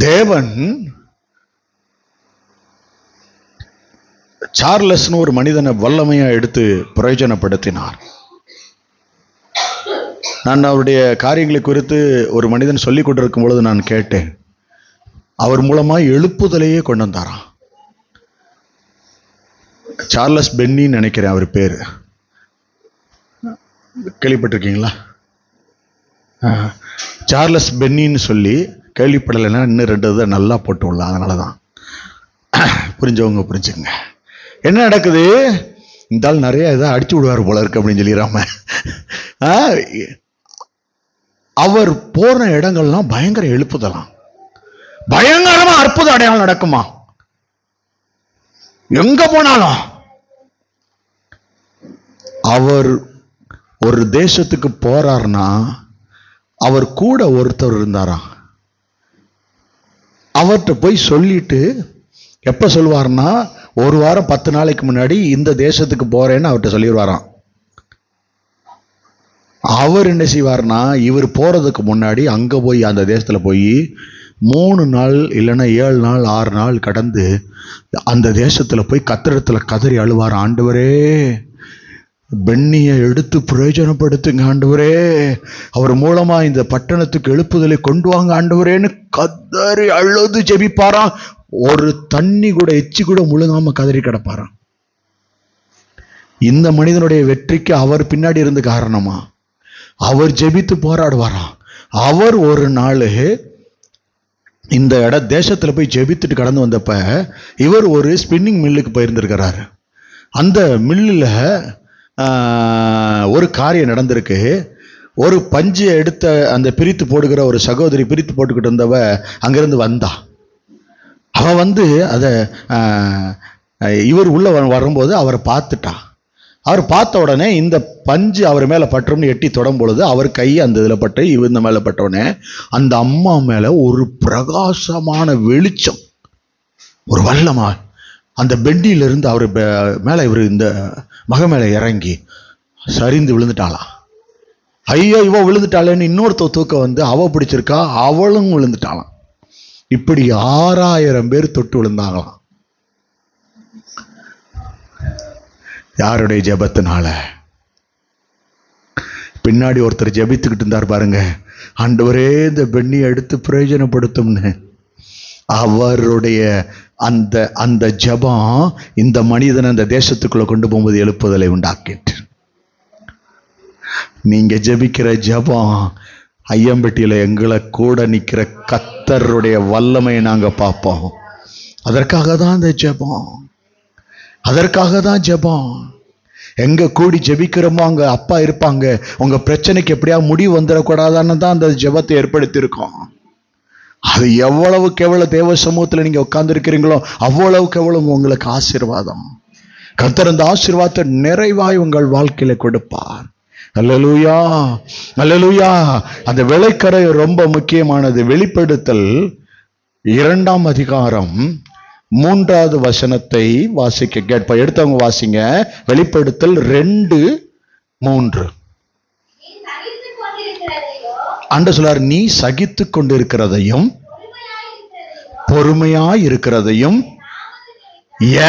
தேவன் சார்லஸ்னு ஒரு மனிதனை வல்லமையா எடுத்து பிரயோஜனப்படுத்தினார். நான் அவருடைய காரியங்களை குறித்து ஒரு மனிதன் சொல்லிக் கொண்டிருக்கும் பொழுது நான் கேட்டேன். அவர் மூலமா எழுப்புதலையே கொண்டு வந்தாராம். சார்லஸ் பென்னின்னு நினைக்கிறேன் அவர் பேரு. கேள்விப்பட்டிருக்கீங்களா? சார்லஸ் பென்னின்னு சொல்லி கேள்விப்படலைன்னா இன்னும் 2 நல்லா போட்டு விடலாம். அதனாலதான் புரிஞ்சவங்க புரிஞ்சுங்க. என்ன நடக்குது? இந்த ஆள் நிறைய இதை அடிச்சு விடுவார் போல இருக்கு அப்படின்னு சொல்லிடாம, அவர் போன இடங்கள்லாம் பயங்கர எழுப்புதலாம், பயங்கரமா அற்புத அடையாளம் நடக்குமா. எங்க போனாலும் அவர் ஒரு தேசத்துக்கு போறார்னா அவர் கூட ஒருத்தர் இருந்தாராம். அவர்கிட்ட போய் சொல்லிட்டு எப்ப சொல்லுவார்னா, ஒரு வாரம் 10 நாளைக்கு முன்னாடி இந்த தேசத்துக்கு போறேன்னு அவர்கிட்ட சொல்லிடுவாராம். அவர் என்ன செய்வார்னா, இவர் போறதுக்கு முன்னாடி அங்க போய் அந்த தேசத்துல போய் 3 நாள் இல்லைன்னா 7 நாள் 6 நாள் கடந்து அந்த தேசத்துல போய் கத்திரத்துல கதறி அழுவார். ஆண்டவரே, பெண்ணியை எடுத்து பிரயோஜனப்படுத்துங்க ஆண்டவரே, அவர் மூலமா இந்த பட்டணத்துக்கு எழுப்புதலை கொண்டு வாங்க ஆண்டவரேன்னு கதறி அழுது ஜெபிப்பாராம். ஒரு தண்ணி கூட எச்சி கூட முழுங்காம கதறி கிடப்பாராம். இந்த மனிதனுடைய வெற்றிக்கு அவர் பின்னாடி இருந்து காரணமா? அவர் ஜெபித்து போராடுவாராம். அவர் ஒரு நாள் இந்த தேசத்துல போய் ஜெபித்துட்டு கடந்து வந்தப்ப இவர் ஒரு ஸ்பின்னிங் மில்லுக்கு போயிருந்திருக்கிறாரு. அந்த மில்லுல ஒரு காரியம் நடந்திருக்கு. ஒரு பஞ்சு எடுத்த அந்த பிரித்து போடுகிற ஒரு சகோதரி பிரித்து போட்டுக்கிட்டு இருந்தவ அங்கிருந்து வந்தா. அவ வந்து அதை இவர் உள்ள வரும்போது அவரை பார்த்துட்டா. அவர் பார்த்த உடனே இந்த பஞ்சு அவர் மேல பட்டும்னு எட்டி தொடும் பொழுது அவர் கை அந்த இதுல பட்டு இவர் இந்த மேல பட்ட உடனே அந்த அம்மா மேல ஒரு பிரகாசமான வெளிச்சம், ஒரு வல்லமா அந்த பெண்டியிலிருந்து அவர் மேல இவர் இந்த மக மேல இறங்கி சரிந்து விழுந்துட்டாளாம். ஐயோ இவ விழுந்துட்டாளேன்னு இன்னொருத்த தூக்க வந்து அவ பிடிச்சிருக்கா, அவளும் விழுந்துட்டாளாம். இப்படி 6000 பேர் தொட்டு விழுந்தாங்களாம். யாருடைய ஜெபத்தினால? பின்னாடி ஒருத்தர் ஜெபித்துக்கிட்டு இருந்தார் பாருங்க, ஆண்டவரே இந்த பெண்ணியை எடுத்து பிரயோஜனப்படுத்தும்னு. அவருடைய அந்த அந்த ஜெபம் இந்த மனிதனை அந்த தேசத்துக்குள்ள கொண்டு போகும்போது எழுப்புதலை உண்டாக்கிட்டு. நீங்க ஜெபிக்கிற ஜெபம் ஐயம்பட்டியில எங்களை கூட நிக்கிற கர்த்தருடைய வல்லமையை நாங்க பார்ப்போம். அதற்காக தான் அந்த ஜெபம், அதற்காக தான் ஜெபம். எங்க கூடி ஜெபிக்கிறோமோ அங்க அப்பா இருப்பாங்க. உங்க பிரச்சனைக்கு எப்படியா முடிவு வந்துடக்கூடாதான்னு தான் அந்த ஜெபத்தை ஏற்படுத்தி இருக்கோம். அது எவ்வளவுக்கு எவ்வளவு தேவ சமூகத்துல நீங்க உட்கார்ந்து இருக்கிறீங்களோ அவ்வளவுக்கு எவ்வளவு உங்களுக்கு ஆசீர்வாதம். கர்த்தர் அந்த ஆசீர்வாதத்தை நிறைவாய் உங்கள் வாழ்க்கையில கொடுப்பார். அல்லேலூயா, அல்லேலூயா. அந்த விளைக்கரை ரொம்ப முக்கியமானது. வெளிப்படுத்தல் 2ஆம் அதிகாரம் 3வது வசனத்தை வாசிக்க கேட்ப. எடுத்தவங்க வாசிங்க. வெளிப்படுத்தல் 2:3. ஆண்டவர் சொல்றார், நீ சகித்து கொண்டிருக்கிறதையும் பொறுமையாய் இருக்கிறதையும்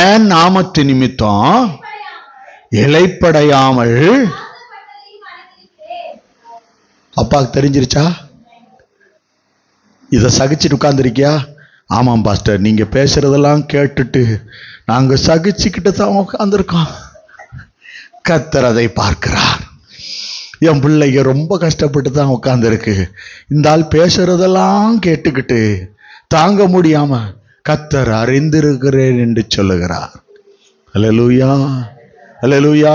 ஏன் நாமத்து நிமித்தம் இளைப்படையாமல். அப்பாவுக்கு தெரிஞ்சிருச்சா? இதை சகிச்சுட்டு உட்கார்ந்துருக்கியா? ஆமாம் பாஸ்டர், நீங்க பேசுறதெல்லாம் கேட்டுட்டு நாங்க சகிச்சுக்கிட்டு தான் உட்கார்ந்துருக்கோம். கர்த்தர் அதை பார்க்கிறார். என் பிள்ளைங்க ரொம்ப கஷ்டப்பட்டு தான் உட்கார்ந்துருக்கு. இந்த ஆள் பேசுறதெல்லாம் கேட்டுக்கிட்டு தாங்க முடியாம கர்த்தர் அறிந்திருக்கிறேன் என்று சொல்லுகிறார். அல்லேலூயா, அல்லேலூயா.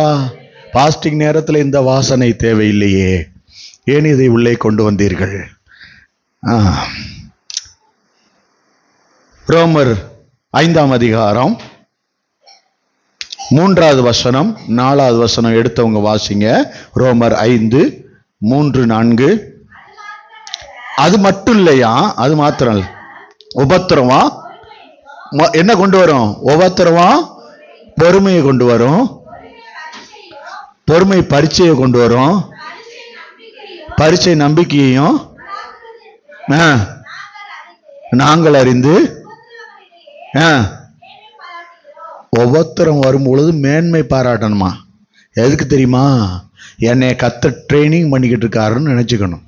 பாஸ்டிங் நேரத்தில் இந்த வாசனை தேவையில்லையே, ஏன் இதை உள்ளே கொண்டு வந்தீர்கள்? ரோமர் 5ஆம் அதிகாரம் 3வது வசனம் 4வது வசனம் எடுத்தவங்க வாசிங்க. ரோமர் 5:3-4. அது மட்டும் இல்லையா, அது மாத்திரம் இல்லை, உபத்திரவா என்ன கொண்டு வரும்? உபத்திரவா பொறுமையை கொண்டு வரும், பொறுமை பரீட்சையை கொண்டு வரும், பரீட்சை நம்பிக்கையையும் நாங்கள் அறிந்து. உபத்திரம் வரும் பொழுது மேன்மை பாராட்டணுமா? எதுக்கு தெரியுமா? என்னை கர்த்தர் ட்ரைனிங் பண்ணிக்கிட்டு இருக்காருன்னு நினைச்சுக்கணும்.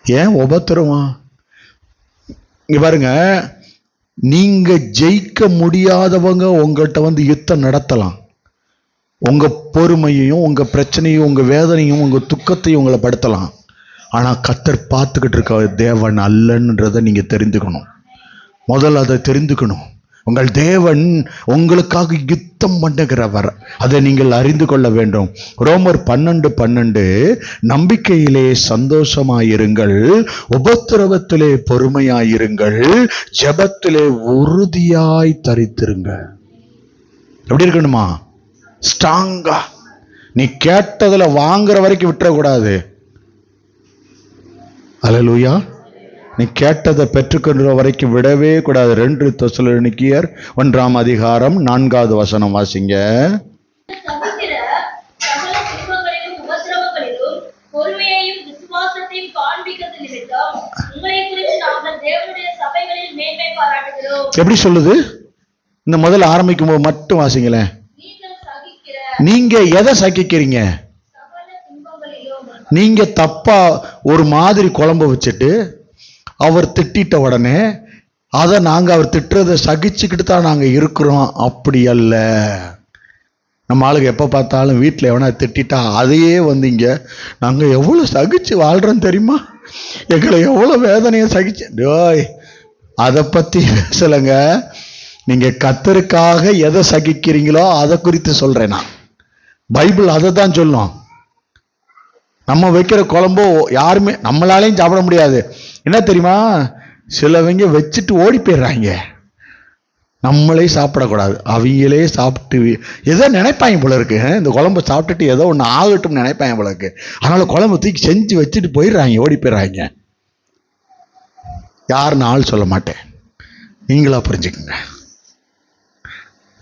ஏன் உபத்திரமா? இங்க பாருங்க, நீங்க ஜெயிக்க முடியாதவங்க உங்கள்கிட்ட வந்து யுத்தம் நடத்தலாம். உங்க பொறுமையையும் உங்க பிரச்சனையும் உங்க வேதனையும் உங்க துக்கத்தையும் உங்களை படுத்தலாம். ஆனா கர்த்தர் பார்த்துக்கிட்டு இருக்க தேவன் அல்லன்றதை நீங்க தெரிந்துக்கணும். முதல்ல அதை தெரிந்துக்கணும். உங்கள் தேவன் உங்களுக்காக யுத்தம் பண்ணுகிறவர், அதை நீங்கள் அறிந்து கொள்ள வேண்டும். ரோமர் 12:12, நம்பிக்கையிலே சந்தோஷமாயிருங்கள், உபத்திரவத்திலே பொறுமையாயிருங்கள், ஜெபத்திலே உறுதியாய் தரித்திருங்க. எப்படி இருக்கணுமா? ஸ்ட்ராங்கா. நீ கேட்டதுல வாங்குற வரைக்கும் விட்டுறக்கூடாது. அல்லேலூயா. நீ கேட்டதை பெற்றுக்கொண்ட வரைக்கும் விடவே கூடாது. 2 தெசலோனிக்கேயர் 1:4 வாசிங்க. எப்படி சொல்லுது? இந்த முதல்ல ஆரம்பிக்கும் போது மட்டும் வாசிங்களேன். நீங்க எதை சகிக்கிறீங்க? நீங்க தப்பா ஒரு மாதிரி குழம்பு வச்சுட்டு அவர் திட்டிட்ட உடனே அதை நாங்க அவர் திட்டுறதை சகிச்சுக்கிட்டு தான் நாங்க இருக்கிறோம். அப்படி அல்ல. நம்ம ஆளுங்க எப்ப பார்த்தாலும் வீட்டில் எவனா திட்டா அதையே இங்க நாங்க எவ்வளவு சகிச்சு வாழ்றோம் தெரியுமா, எங்களை எவ்வளவு வேதனையை சகிச்சு. அதை பத்தி பேசலைங்க. நீங்க கர்த்தருக்காக எதை சகிக்கிறீங்களோ அதை குறித்து சொல்றேன் நான். பைபிள் அதை தான் சொல்லும். நம்ம வைக்கிற குழம்போ யாருமே நம்மளாலையும் சாப்பிட முடியாது. என்ன தெரியுமா, சிலவங்க வச்சுட்டு ஓடி போயிடுறாங்க. நம்மளே சாப்பிடக்கூடாது, அவங்களே சாப்பிட்டு ஏதோ நினைப்பாங்க போல இருக்கு. இந்த குழம்பு சாப்பிட்டுட்டு ஏதோ ஒன்று ஆகட்டும் நினைப்பாங்க போல இருக்கு. அதனால குழம்பு தூக்கி செஞ்சு வச்சுட்டு போயிடுறாங்க, ஓடி போயிடுறாங்க. யாருன்னு ஆள் சொல்ல மாட்டேன், நீங்களா புரிஞ்சுக்குங்க.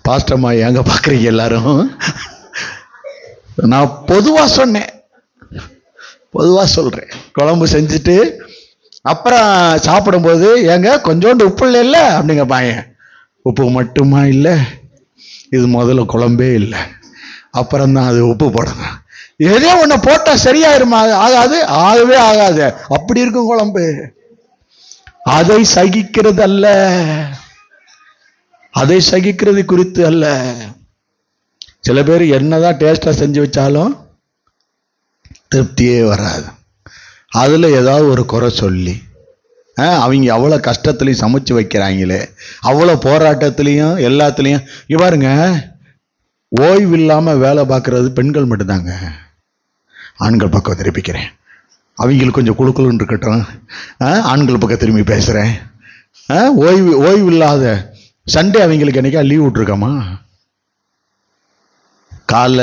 பாஸ்டர்மா எங்க பாக்குறீங்க எல்லாரும்? நான் பொதுவா சொன்னேன், பொதுவா சொல்றேன். குழம்பு செஞ்சுட்டு அப்புறம் சாப்பிடும்போது ஏங்க கொஞ்சோண்டு உப்பு இல்ல அப்படிங்க பையன். உப்பு மட்டுமா இல்லை, இது முதல்ல குழம்பே இல்லை, அப்புறம்தான் அது உப்பு போடணும். ஏதோ ஒண்ணு போட்டா சரியாயிருமா? ஆகாது, ஆகவே ஆகாது. அப்படி இருக்கும் குழம்பு. அதை சகிக்கிறது அல்ல, அதை சகிக்கிறது குறித்து அல்ல. சில பேர் என்னதான் டேஸ்டா செஞ்சு வச்சாலும் திருப்தியே வராது. அதுல ஏதாவது ஒரு குறை சொல்லி அவங்க அவ்வளவு கஷ்டத்துலையும் சமைச்சு வைக்கிறாங்களே, அவ்வளவு போராட்டத்திலையும் எல்லாத்துலயும். பாருங்க, ஓய்வு இல்லாம வேலை பார்க்கறது பெண்கள் மட்டும்தாங்க. ஆண்கள் பக்கம் திருப்பிக்கிறேன், அவங்களுக்கு கொஞ்சம் குழுக்குழுன்னு இருக்கட்டும். ஆண்கள் பக்கம் திரும்பி பேசுறேன். ஓய்வு இல்லாத சண்டே அவங்களுக்கு என்னைக்கா லீவ் விட்டுருக்காமா? காலைல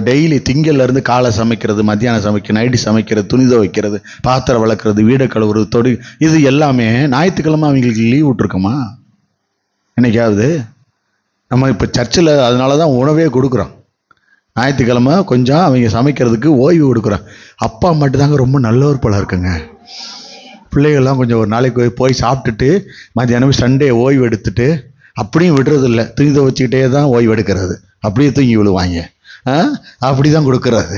டெய்லி திங்கள்ல இருந்து காலை சமைக்கிறது, மத்தியானம் சமைக்கிறது, நைட்டு சமைக்கிறது, துணி துவைக்கிறது, பாத்திரம் வளர்க்குறது, வீடை கழுவுறது, தொடு, இது எல்லாமே ஞாயிற்றுக்கிழமை அவங்களுக்கு லீவ் விட்டுருக்கோமா என்னைக்காவது? நம்ம இப்போ சர்ச்சில் அதனாலதான் உணவே கொடுக்குறோம். ஞாயிற்றுக்கிழமை கொஞ்சம் அவங்க சமைக்கிறதுக்கு ஓய்வு கொடுக்குறோம். அப்பா மட்டும்தாங்க ரொம்ப நல்லவர் போல இருக்குங்க. பிள்ளைகள்லாம் கொஞ்சம் ஒரு நாளைக்கு போய் சாப்பிட்டுட்டு மத்தியானம் சண்டே ஓய்வு எடுத்துட்டு அப்படியும் விடுறது இல்லை, துணி துவைச்சிக்கிட்டே தான் ஓய்வு எடுக்கிறது. அப்படியே தூங்கி விழுவாங்க. அப்படிதான் கொடுக்கறது.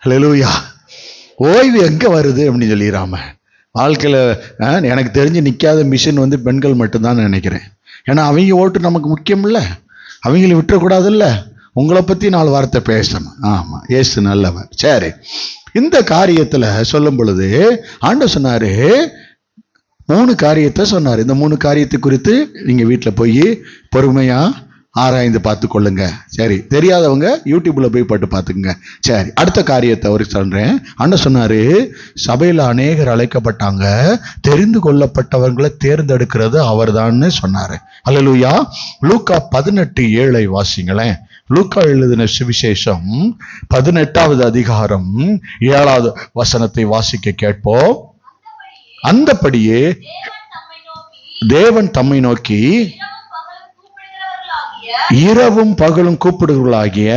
ஹல்லேலூயா. ஓய்வு எங்க வருது அப்படின்னு சொல்லிடாம வாழ்க்கையில எனக்கு தெரிஞ்சு நிக்காத மிஷின் பெண்கள் மட்டும்தான் நினைக்கிறேன். ஏன்னா அவங்க ஓட்டு நமக்கு முக்கியம் இல்ல, அவங்களை விட்டுறக்கூடாது இல்ல. உங்களை பத்தி 4 வார்த்தை பேசணும். ஆமா, ஏசு நல்லவர். சரி, இந்த காரியத்துல சொல்லும் பொழுது ஆண்டவர் சொன்னாரு, 3 காரியத்தை சொன்னாரு. இந்த 3 காரியத்தை குறித்து நீங்க வீட்டுல போய் பொறுமையா ஆராய்ந்து பார்த்து கொள்ளுங்க. சரி, தெரியாதவங்க யூடியூப்ல போய் போட்டு பார்த்துக்குங்க. சரி, அடுத்த காரியத்தை அவருக்கு சொல்றேன். ஆண்டவர் சொன்னாரு, சபையில அநேகர் அழைக்கப்பட்டாங்க, தெரிந்து கொள்ளப்பட்டவர்களை தேர்ந்தெடுக்கிறது அவர்தான்னு சொன்னாரு. அல்லேலூயா. லூக்கா 18:7 வாசிங்களேன். லூக்கா எழுதின சுவிசேஷம் 18வது அதிகாரம் 7வது வசனத்தை வாசிக்க கேட்போம். அந்தபடியே தேவன் தம்மை நோக்கி இரவும் பகலும் கூப்பிடுவர்களாகிய,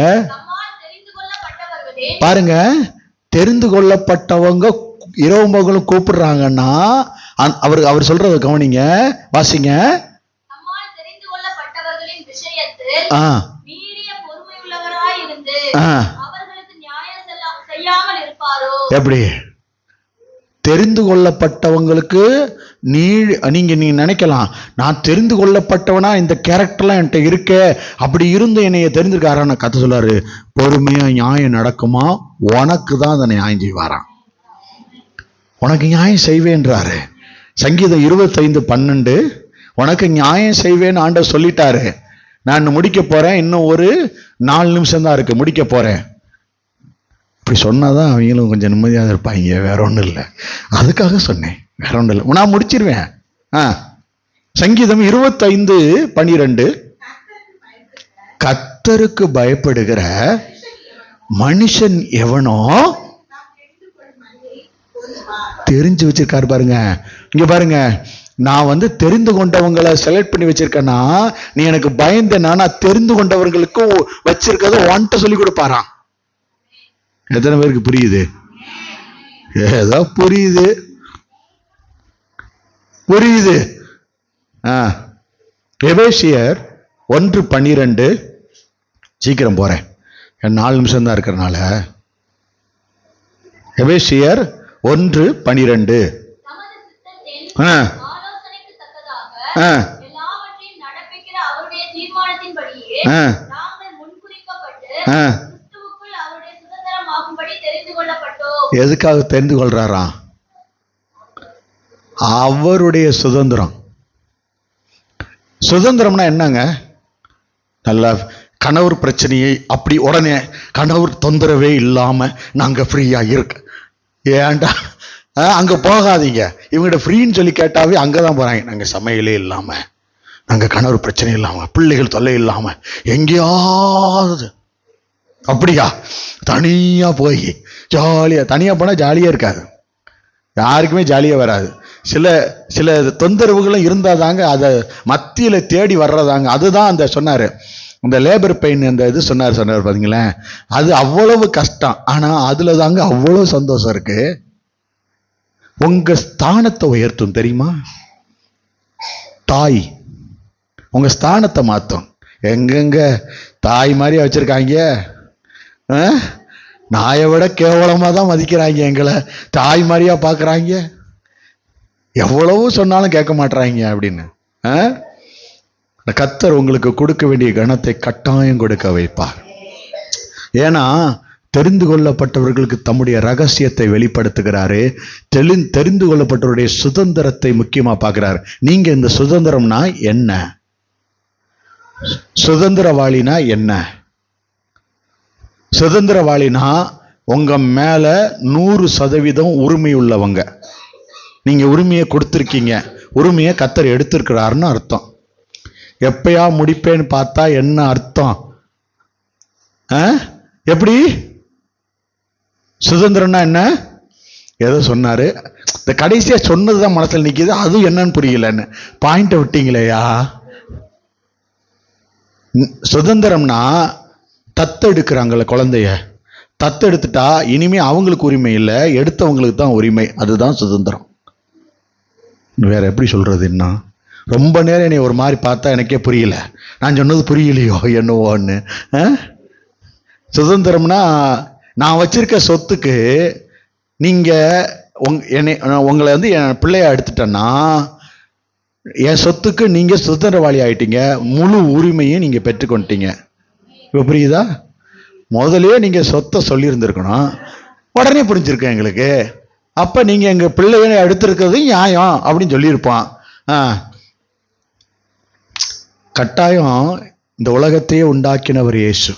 பாருங்க, தெரிந்து கொள்ளப்பட்டவங்க இரவும் பகலும் கூப்பிடுறாங்கன்னா அவர் சொல்றத கவனிங்க, வாசிங்க. எப்படி தெரிந்து கொள்ளப்பட்டவங்களுக்கு நீங்க நினைக்கலாம், நான் தெரிந்து கொள்ளப்பட்டவனா, இந்த கேரக்டர்லாம் என்கிட்ட இருக்க, அப்படி இருந்து என்னைய தெரிஞ்சிருக்காரான்னு கத்த சொல்லாரு. பொறுமையா நியாயம் நடக்குமா? உனக்கு தான் அதை நியாயம் செய்வாராம். உனக்கு நியாயம் செய்வேன்றாரு. சங்கீதம் 25:12 உனக்கு நியாயம் செய்வேன்னு ஆண்டவர் சொல்லிட்டாரு. நான் முடிக்க போறேன், இன்னும் ஒரு 4 நிமிஷம் தான் இருக்கு, முடிக்க போறேன். இப்படி சொன்னாதான் அவங்களும் கொஞ்சம் நிம்மதியாக இருப்பாங்க. வேற ஒன்றும் இல்லை, அதுக்காக சொன்னேன், வேற ஒன்றும் இல்லை, நான் முடிச்சிருவேன். சங்கீதம் 25:12 கர்த்தருக்கு பயப்படுகிற மனுஷன் எவனோ தெரிஞ்சு வச்சிருக்காரு பாருங்க. இங்க பாருங்க, நான் தெரிந்து கொண்டவங்களை செலக்ட் பண்ணி வச்சிருக்கேன்னா, நீ எனக்கு பயந்தேன்னா நான் தெரிந்து கொண்டவர்களுக்கும் வச்சிருக்கிறத ஒன்ட்ட சொல்லி கொடுப்பாராம். எத்தனை பேருக்கு புரியுது? ஏதோ புரியுது. எபேசியர் 1:12. சீக்கிரம் போறேன், 4 நிமிஷம் தான் இருக்கிறனால. எபேசியர் 1:12. எதுக்காக தெரிந்து கொள்றாராம்? அவருடைய சுதந்திரம். சுதந்திரம்னா என்னங்க? நல்லா கணவர் பிரச்சனையை அப்படி உடனே கணவர் தொந்தரவே இல்லாம நாங்க ஃப்ரீயா இருக்க. ஏன்டா அங்க போகாதீங்க. இவங்ககிட்ட ஃப்ரீன்னு சொல்லி கேட்டாவே அங்கதான் போறாங்க. நாங்க சமையலே இல்லாம, நாங்க கணவர் பிரச்சனை இல்லாம, பிள்ளைகள் தொல்லை இல்லாம, எங்கேயாவது. அப்படியா? தனியா போய் ஜாலியா, தனியா போனா ஜாலியா இருக்காது, யாருக்குமே ஜாலியா வராது. சில தொந்தரவுகளும் இருந்தாதாங்க அதை மத்தியில தேடி வர்றதாங்க. அதுதான் அந்த சொன்னாரு, இந்த லேபர் பெயின் அந்த இது சொன்னார் பாத்தீங்களேன், அது அவ்வளவு கஷ்டம். ஆனா அதுல தாங்க அவ்வளவு சந்தோஷம் இருக்கு. உங்க ஸ்தானத்தை உயர்த்தும் தெரியுமா? தாய் உங்க ஸ்தானத்தை மாத்தும். எங்கெங்க தாய் மாதிரியா வச்சிருக்காங்க, நாயை விட கேவலமா தான் மதிக்கிறாங்க. எங்களை தாய் மாதிரியா பாக்குறாங்க. எவ்வளவு சொன்னாலும் கேட்க மாட்டாங்க அப்படின்னு. கர்த்தர் உங்களுக்கு கொடுக்க வேண்டிய கனத்தை கட்டாயம் கொடுக்க வைப்பார். ஏன்னா தெரிந்து கொள்ளப்பட்டவர்களுக்கு தம்முடைய ரகசியத்தை வெளிப்படுத்துகிறாரு. தெரிந்து கொள்ளப்பட்டவருடைய சுதந்திரத்தை முக்கியமா பார்க்கிறார். நீங்க இந்த சுதந்திரம்னா என்ன? சுதந்திரவாளினா என்ன? சுதந்திரவாளினா உங்க மேல 100% உரிமை உள்ளவங்க. நீங்க உரிமையை கொடுத்திருக்கீங்க, உரிமையை கர்த்தர் எடுத்திருக்கிறாருன்னு அர்த்தம். எப்பயா முடிப்பேன்னு பார்த்தா என்ன அர்த்தம்? எப்படி? சுதந்திரம்னா என்ன? ஏதோ சொன்னாரு, இந்த கடைசியா சொன்னதுதான் மனசுல நிக்குது, அது என்னன்னு புரியலன்னு. பாயிண்ட விட்டீங்களேயா? சுதந்திரம்னா தத்தெடுக்கிறாங்கல்ல குழந்தைய, தத்தெடுத்துட்டா இனிமே அவங்களுக்கு உரிமை இல்லை, எடுத்தவங்களுக்கு தான் உரிமை. அதுதான் சுதந்திரம். வேற எப்படி சொல்றது? என்ன ரொம்ப நேரம் என்னை ஒரு மாதிரி பார்த்தா எனக்கே புரியல, நான் சொன்னது புரியலையோ என்னவோன்னு. சுதந்திரம்னா நான் வச்சிருக்க சொத்துக்கு நீங்க உங்களை என் பிள்ளையா எடுத்துட்டேன்னா என் சொத்துக்கு நீங்க சுதந்திரவாளி ஆயிட்டீங்க, முழு உரிமையும் நீங்க பெற்றுக்கொண்டீங்க. இப்ப புரியுதா? முதலே நீங்க சொத்தை சொல்லியிருந்திருக்கணும், உடனே புரிஞ்சிருக்கேன் எங்களுக்கு. அப்ப நீங்க எங்க பிள்ளைகளை எடுத்திருக்கிறது நியாயம் அப்படின்னு சொல்லியிருப்பான். கட்டாயம் இந்த உலகத்தையே உண்டாக்கினவர் இயேசு,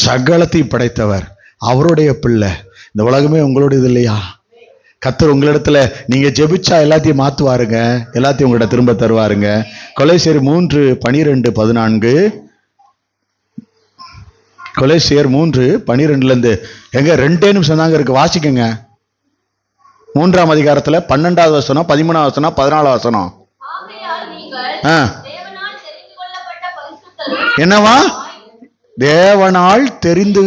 சகலத்தையும் படைத்தவர், அவருடைய பிள்ளை. இந்த உலகமே உங்களோட இது இல்லையா? கர்த்தர் உங்களிடத்துல நீங்க ஜெபிச்சா எல்லாத்தையும் மாத்துவாருங்க, எல்லாத்தையும் உங்கள்கிட்ட திரும்ப தருவாருங்க. கொலைசியர் 3:12-14. கொலைசியர் 3:12 எங்க 2 நிமிஷம் தாங்க இருக்கு, வாசிக்கங்க. 3ஆம் அதிகாரத்துல 12வது வசனம், 13வது வசனம், 14வது வசனம். என்னவா? தேவனால் தெரிந்து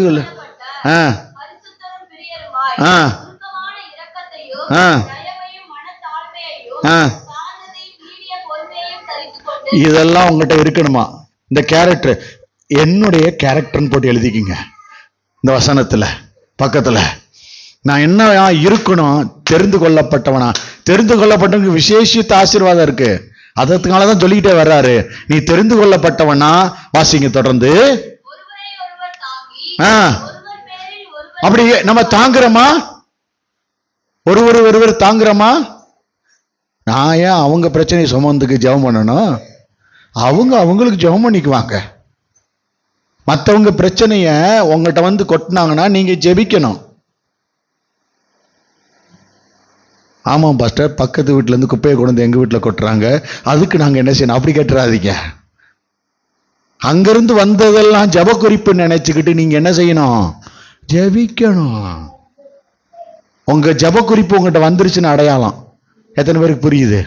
இதெல்லாம் உங்ககிட்ட இருக்கணுமா? இந்த கேரக்டர் என்னுடைய கேரக்டர்னு போட்டு எழுதிக்கிங்க இந்த வசனத்துல பக்கத்துல. நான் என்ன இருக்கணும்? தெரிந்து கொள்ளப்பட்டவனா. தெரிந்து கொள்ளப்பட்டவனுக்கு விசேஷித்த ஆசீர்வாதம் இருக்கு. அதனாலதான் சொல்லிக்கிட்டே வர்றாரு, நீ தெரிந்து கொள்ளப்பட்டவனா. வாசிங்க தொடர்ந்து. அப்படி நம்ம தாங்குறோமா? ஒருவர் தாங்குறோமா? நான் ஏன் அவங்க பிரச்சனையை சுமந்துக்கு ஜெபம் பண்ணணும்? அவங்களுக்கு ஜெபம் பண்ணிக்குவாங்க. மற்றவங்க பிரச்சனைய உங்கள்கிட்ட கொட்டினாங்கன்னா நீங்க ஜெபிக்கணும். ஆமாம் பாஸ்டர், பக்கத்து வீட்டுல இருந்து குப்பையை கொண்டு வந்து எங்க வீட்டுல கொட்டுறாங்க, அதுக்கு நாங்க என்ன செய்யணும்? அப்படி கேட்டுறாதீங்க. அங்கிருந்து வந்ததெல்லாம் ஜெப குறிப்பு நினைச்சுக்கிட்டு நீங்க என்ன செய்யணும்? ஜெபிக்கணும். உங்க ஜெப குறிப்பு உங்ககிட்ட வந்துருச்சுன்னு அடையாளம். எத்தனை பேருக்கு புரியுது?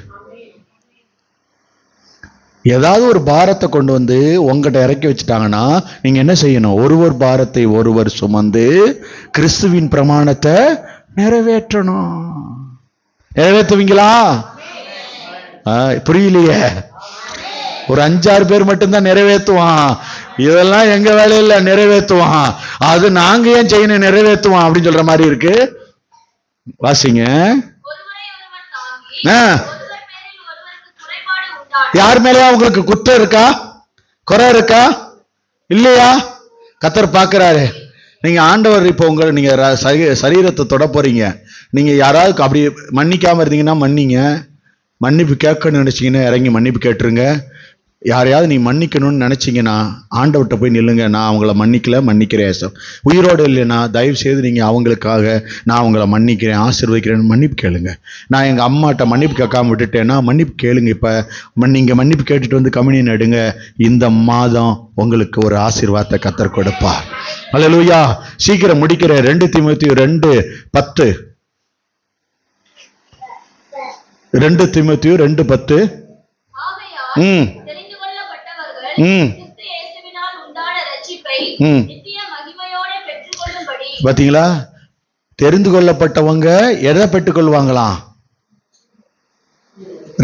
ஏதாவது ஒரு பாரத்தை கொண்டு வந்து உங்ககிட்ட இறக்கி வச்சுட்டாங்கன்னா நீங்க என்ன செய்யணும்? ஒருவர் பாரத்தை ஒருவர் சுமந்து கிறிஸ்துவின் பிரமாணத்தை நிறைவேற்றணும். நிறைவேற்றுவீங்களா? புரியலையே. ஒரு 5-6 பேர் மட்டும்தான் நிறைவேற்றுவான். இதெல்லாம் எங்க வேலையில நிறைவேற்றுவான். அது நாங்க ஏன் செய்யணும், நிறைவேற்றுவான் அப்படின்னு சொல்ற மாதிரி இருக்கு. வாசிங்க. யார் மேலயா உங்களுக்கு குற்றம் இருக்கா, குறை இருக்கா? இல்லையா? கர்த்தர் பார்க்கிறாரு. நீங்க ஆண்டவர் இப்போ நீங்க சரீரத்தை தொட போறீங்க. நீங்க யாராவது அப்படி மன்னிக்காம இருந்தீங்கன்னா மன்னிங்க. மன்னிப்பு கேட்கணும்னு நினைச்சீங்கன்னா இறங்கி மன்னிப்பு கேட்டுருங்க. யாரையாவது நீ மன்னிக்கணும்னு நினைச்சீங்கன்னா ஆண்டவர்கிட்ட போய் நில்லுங்க. நான் அவங்கள மன்னிக்கிறேன். உயிரோடு இல்லைன்னா தயவு செய்து நீங்க அவங்களுக்காக நான் அவங்கள மன்னிக்கிறேன், ஆசீர்வதிக்கிறேன்னு மன்னிப்பு கேளுங்க. நான் எங்க அம்மாட்ட மன்னிப்பு கேட்காம விட்டுட்டேன்னா மன்னிப்பு கேளுங்க. இப்ப நீங்க மன்னிப்பு கேட்டுட்டு வந்து கம்யூனியன் எடுங்க. இந்த மாதம் உங்களுக்கு ஒரு ஆசீர்வாதத்தை கர்த்தர் கொடுப்பார். அல்லேலூயா. சீக்கிரம் முடிக்கிறேன். 2 தீமோத்தேயு 2:10. 2 தீமோத்தேயு 2:10. பாத்தீங்களா? தெரிந்து கொள்ளப்பட்டவங்க எதை பெற்றுக்கொள்வாங்களாம்?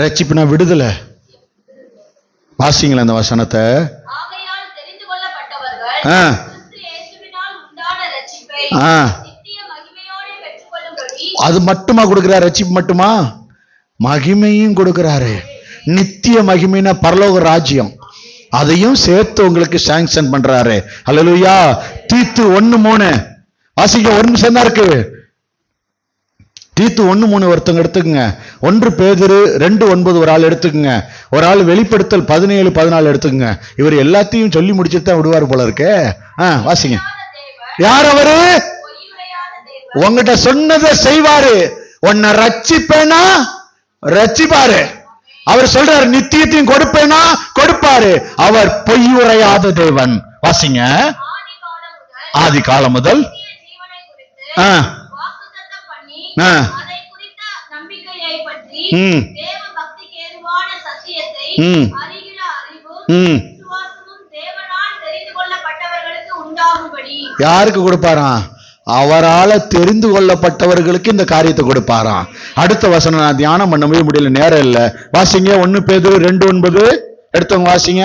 ரட்சிப்புனா விடுதலை. வாசிங்களா அந்த வசனத்தை. அது மட்டுமா கொடுக்கிறார்? ரட்சிப்பு மட்டுமா? மகிமையும் கொடுக்கிறாரு. நித்திய மகிமைனா பரலோக ராஜ்யம், அதையும் சேர்த்து உங்களுக்கு சாங்ஷன் பண்றாரு. அல்லேலூயா. தீத்து 1:3 வாசிக்க. 1 நிமிஷம் தான் இருக்கு. தீத்து 1:3 ஒருத்தங்க எடுத்துக்கங்க. 1 பேதுரு 2:9 ஒரு ஆள் எடுத்துக்கங்க. ஒரு ஆள் வெளிப்படுத்தல் 17:14 எடுத்துக்கங்க. இவர் எல்லாத்தையும் சொல்லி முடிச்சுட்டு தான் விடுவார் போல இருக்கு. வாசிங்க. யார் அவரு? உங்ககிட்ட சொன்னதை செய்வாரு. உன்னை ரட்சிப்பேனா ரட்சிப்பாரு. அவர் சொல்றாரு நித்தியத்தையும் கொடுப்பேனா கொடுப்பாரு. அவர் பொய் உரையாத தேவன். வாசிங்க. ஆதி காலம் முதல் யாருக்கு கொடுப்பாராம்? அவரால தெரிந்து கொள்ளப்பட்டவர்களுக்கு இந்த காரியத்தை கொடுப்பாராம். அடுத்த வசனம் நான் தியானம் பண்ணவே முடியல, நேரம் இல்ல. வாசிங்க. 1 பேதுரு 2:9 எடுத்தவங்க வாசிங்க.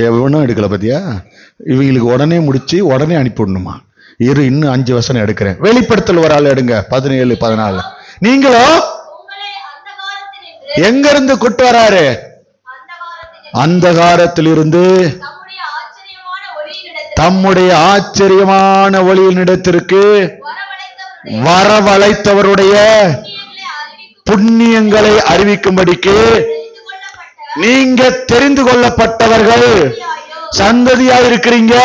எவனும் எடுக்கல பத்தியா? இவங்களுக்கு உடனே முடிச்சு உடனே அனுப்பிவிடணுமா? இன்னும் 5 வசனம் எடுக்கிறேன். வெளிப்படுத்தல் ஒரு ஆள் எடுங்க. 17-14. நீங்களும் எங்க இருந்து கூட்டு வராரு? அந்தகாரத்திலிருந்து தம்முடைய ஆச்சரியமான ஒளியினிடத்திற்கு வரவழைத்தவருடைய புண்ணியங்களை அறிவிக்கும்படிக்கு நீங்க தெரிந்து கொள்ளப்பட்டவர்கள் சந்ததியா இருக்கிறீங்க.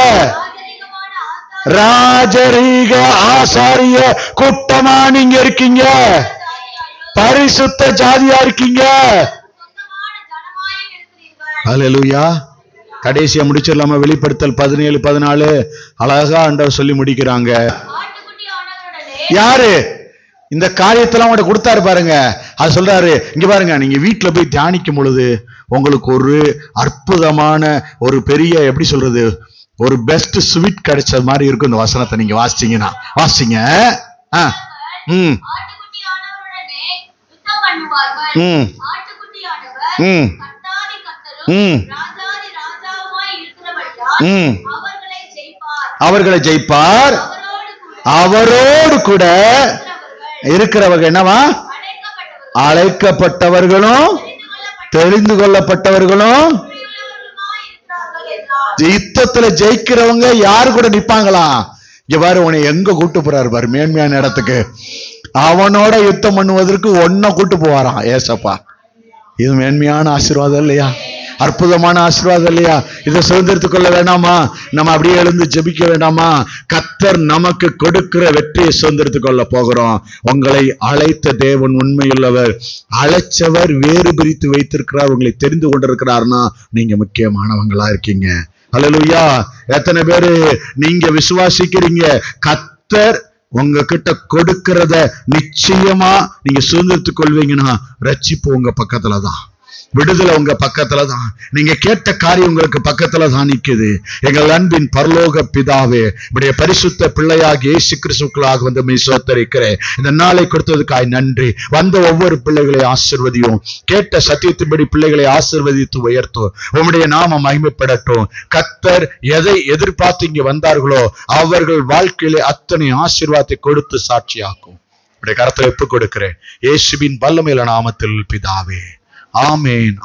ராஜரீக ஆசாரிய கூட்டமா நீங்க இருக்கீங்க. பரிசுத்த ஜாதியா இருக்கீங்க. அல்லேலூயா. கடைசியா முடிச்சிடலாமா? வெளிப்படுத்தல் 17-14 அழகா ஆண்டவர் சொல்லி முடிக்கிறாங்க. யாரு இந்த காரியத்தெல்லாம் உங்கள்கிட்ட கொடுத்தாரு பாருங்க. அது சொல்றாரு, இங்க பாருங்க, நீங்க வீட்டுல போய் தியானிக்கும் பொழுது உங்களுக்கு ஒரு அற்புதமான ஒரு பெரிய எப்படி சொல்றது, ஒரு பெஸ்ட் ஸ்வீட் கிடைச்ச மாதிரி இருக்கும். இந்த வசனத்தை நீங்க வாசிச்சீங்கன்னா வாசிங்க. அவர்களை ஜெயிப்பார். அவரோடு கூட இருக்கிறவங்க என்னவா? அழைக்கப்பட்டவர்களும் தெரிந்து கொள்ளப்பட்டவர்களும். யுத்தத்துல ஜெயிக்கிறவங்க யாரு கூட நிப்பாங்களா? இங்க பாரு, உன்னை எங்க கூட்டு போறாரு பாரு, மேன்மையான இடத்துக்கு. அவனோட யுத்தம் பண்ணுவதற்கு ஒன்ன கூட்டு போவாராம் ஏசப்பா. இது மேன்மையான ஆசீர்வாதம் இல்லையா? அற்புதமான ஆசீர்வாதம் இல்லையா? இதை சுதந்திரத்துக் கொள்ள வேண்டாமா? நம்ம அப்படியே எழுந்து ஜெபிக்க வேண்டாமா? கர்த்தர் நமக்கு கொடுக்கிற வெற்றியை சுதந்திரத்துக் கொள்ள போகிறோம். உங்களை அழைத்த தேவன் உண்மையுள்ளவர். அழைச்சவர் வேறு பிரித்து வைத்திருக்கிறார். உங்களை தெரிந்து கொண்டிருக்கிறார்னா நீங்க முக்கியமானவங்களா இருக்கீங்க. அல்லேலூயா. எத்தனை பேரு நீங்க விசுவாசிக்கிறீங்க? கர்த்தர் உங்ககிட்ட கொடுக்கிறத நிச்சயமா நீங்க சுதந்திரத்துக் கொள்வீங்கன்னா ரட்சிப்பு உங்க பக்கத்துலதான், விடுதலை உங்க பக்கத்துலதான், நீங்க கேட்ட காரியம் உங்களுக்கு பக்கத்துலதான் நிக்குது. எங்கள் அன்பின் பரலோக பிதாவே, உடைய பரிசுத்த பிள்ளையாகி இயேசு கிறிஸ்துவுக்குள்ளாக வந்து மெய் சோத்தரிக்கிறேன். இந்த நாளை கொடுத்ததுக்காய் நன்றி. வந்த ஒவ்வொரு பிள்ளைகளை ஆசீர்வதியும், கேட்ட சத்தியத்தின்படி பிள்ளைகளை ஆசீர்வதித்து உயர்த்தும். உம்முடைய நாமம் மகிமைப்படட்டும். கர்த்தர் எதை எதிர்பார்த்து இங்க வந்தார்களோ அவர்கள் வாழ்க்கையிலே அத்தனை ஆசீர்வாதத்தை கொடுத்து சாட்சியாக்கும். உடைய கரத்தை ஒப்புக் கொடுக்கிறேன் இயேசுவின் வல்லமையுள்ள நாமத்தில் பிதாவே, ஆமேன்.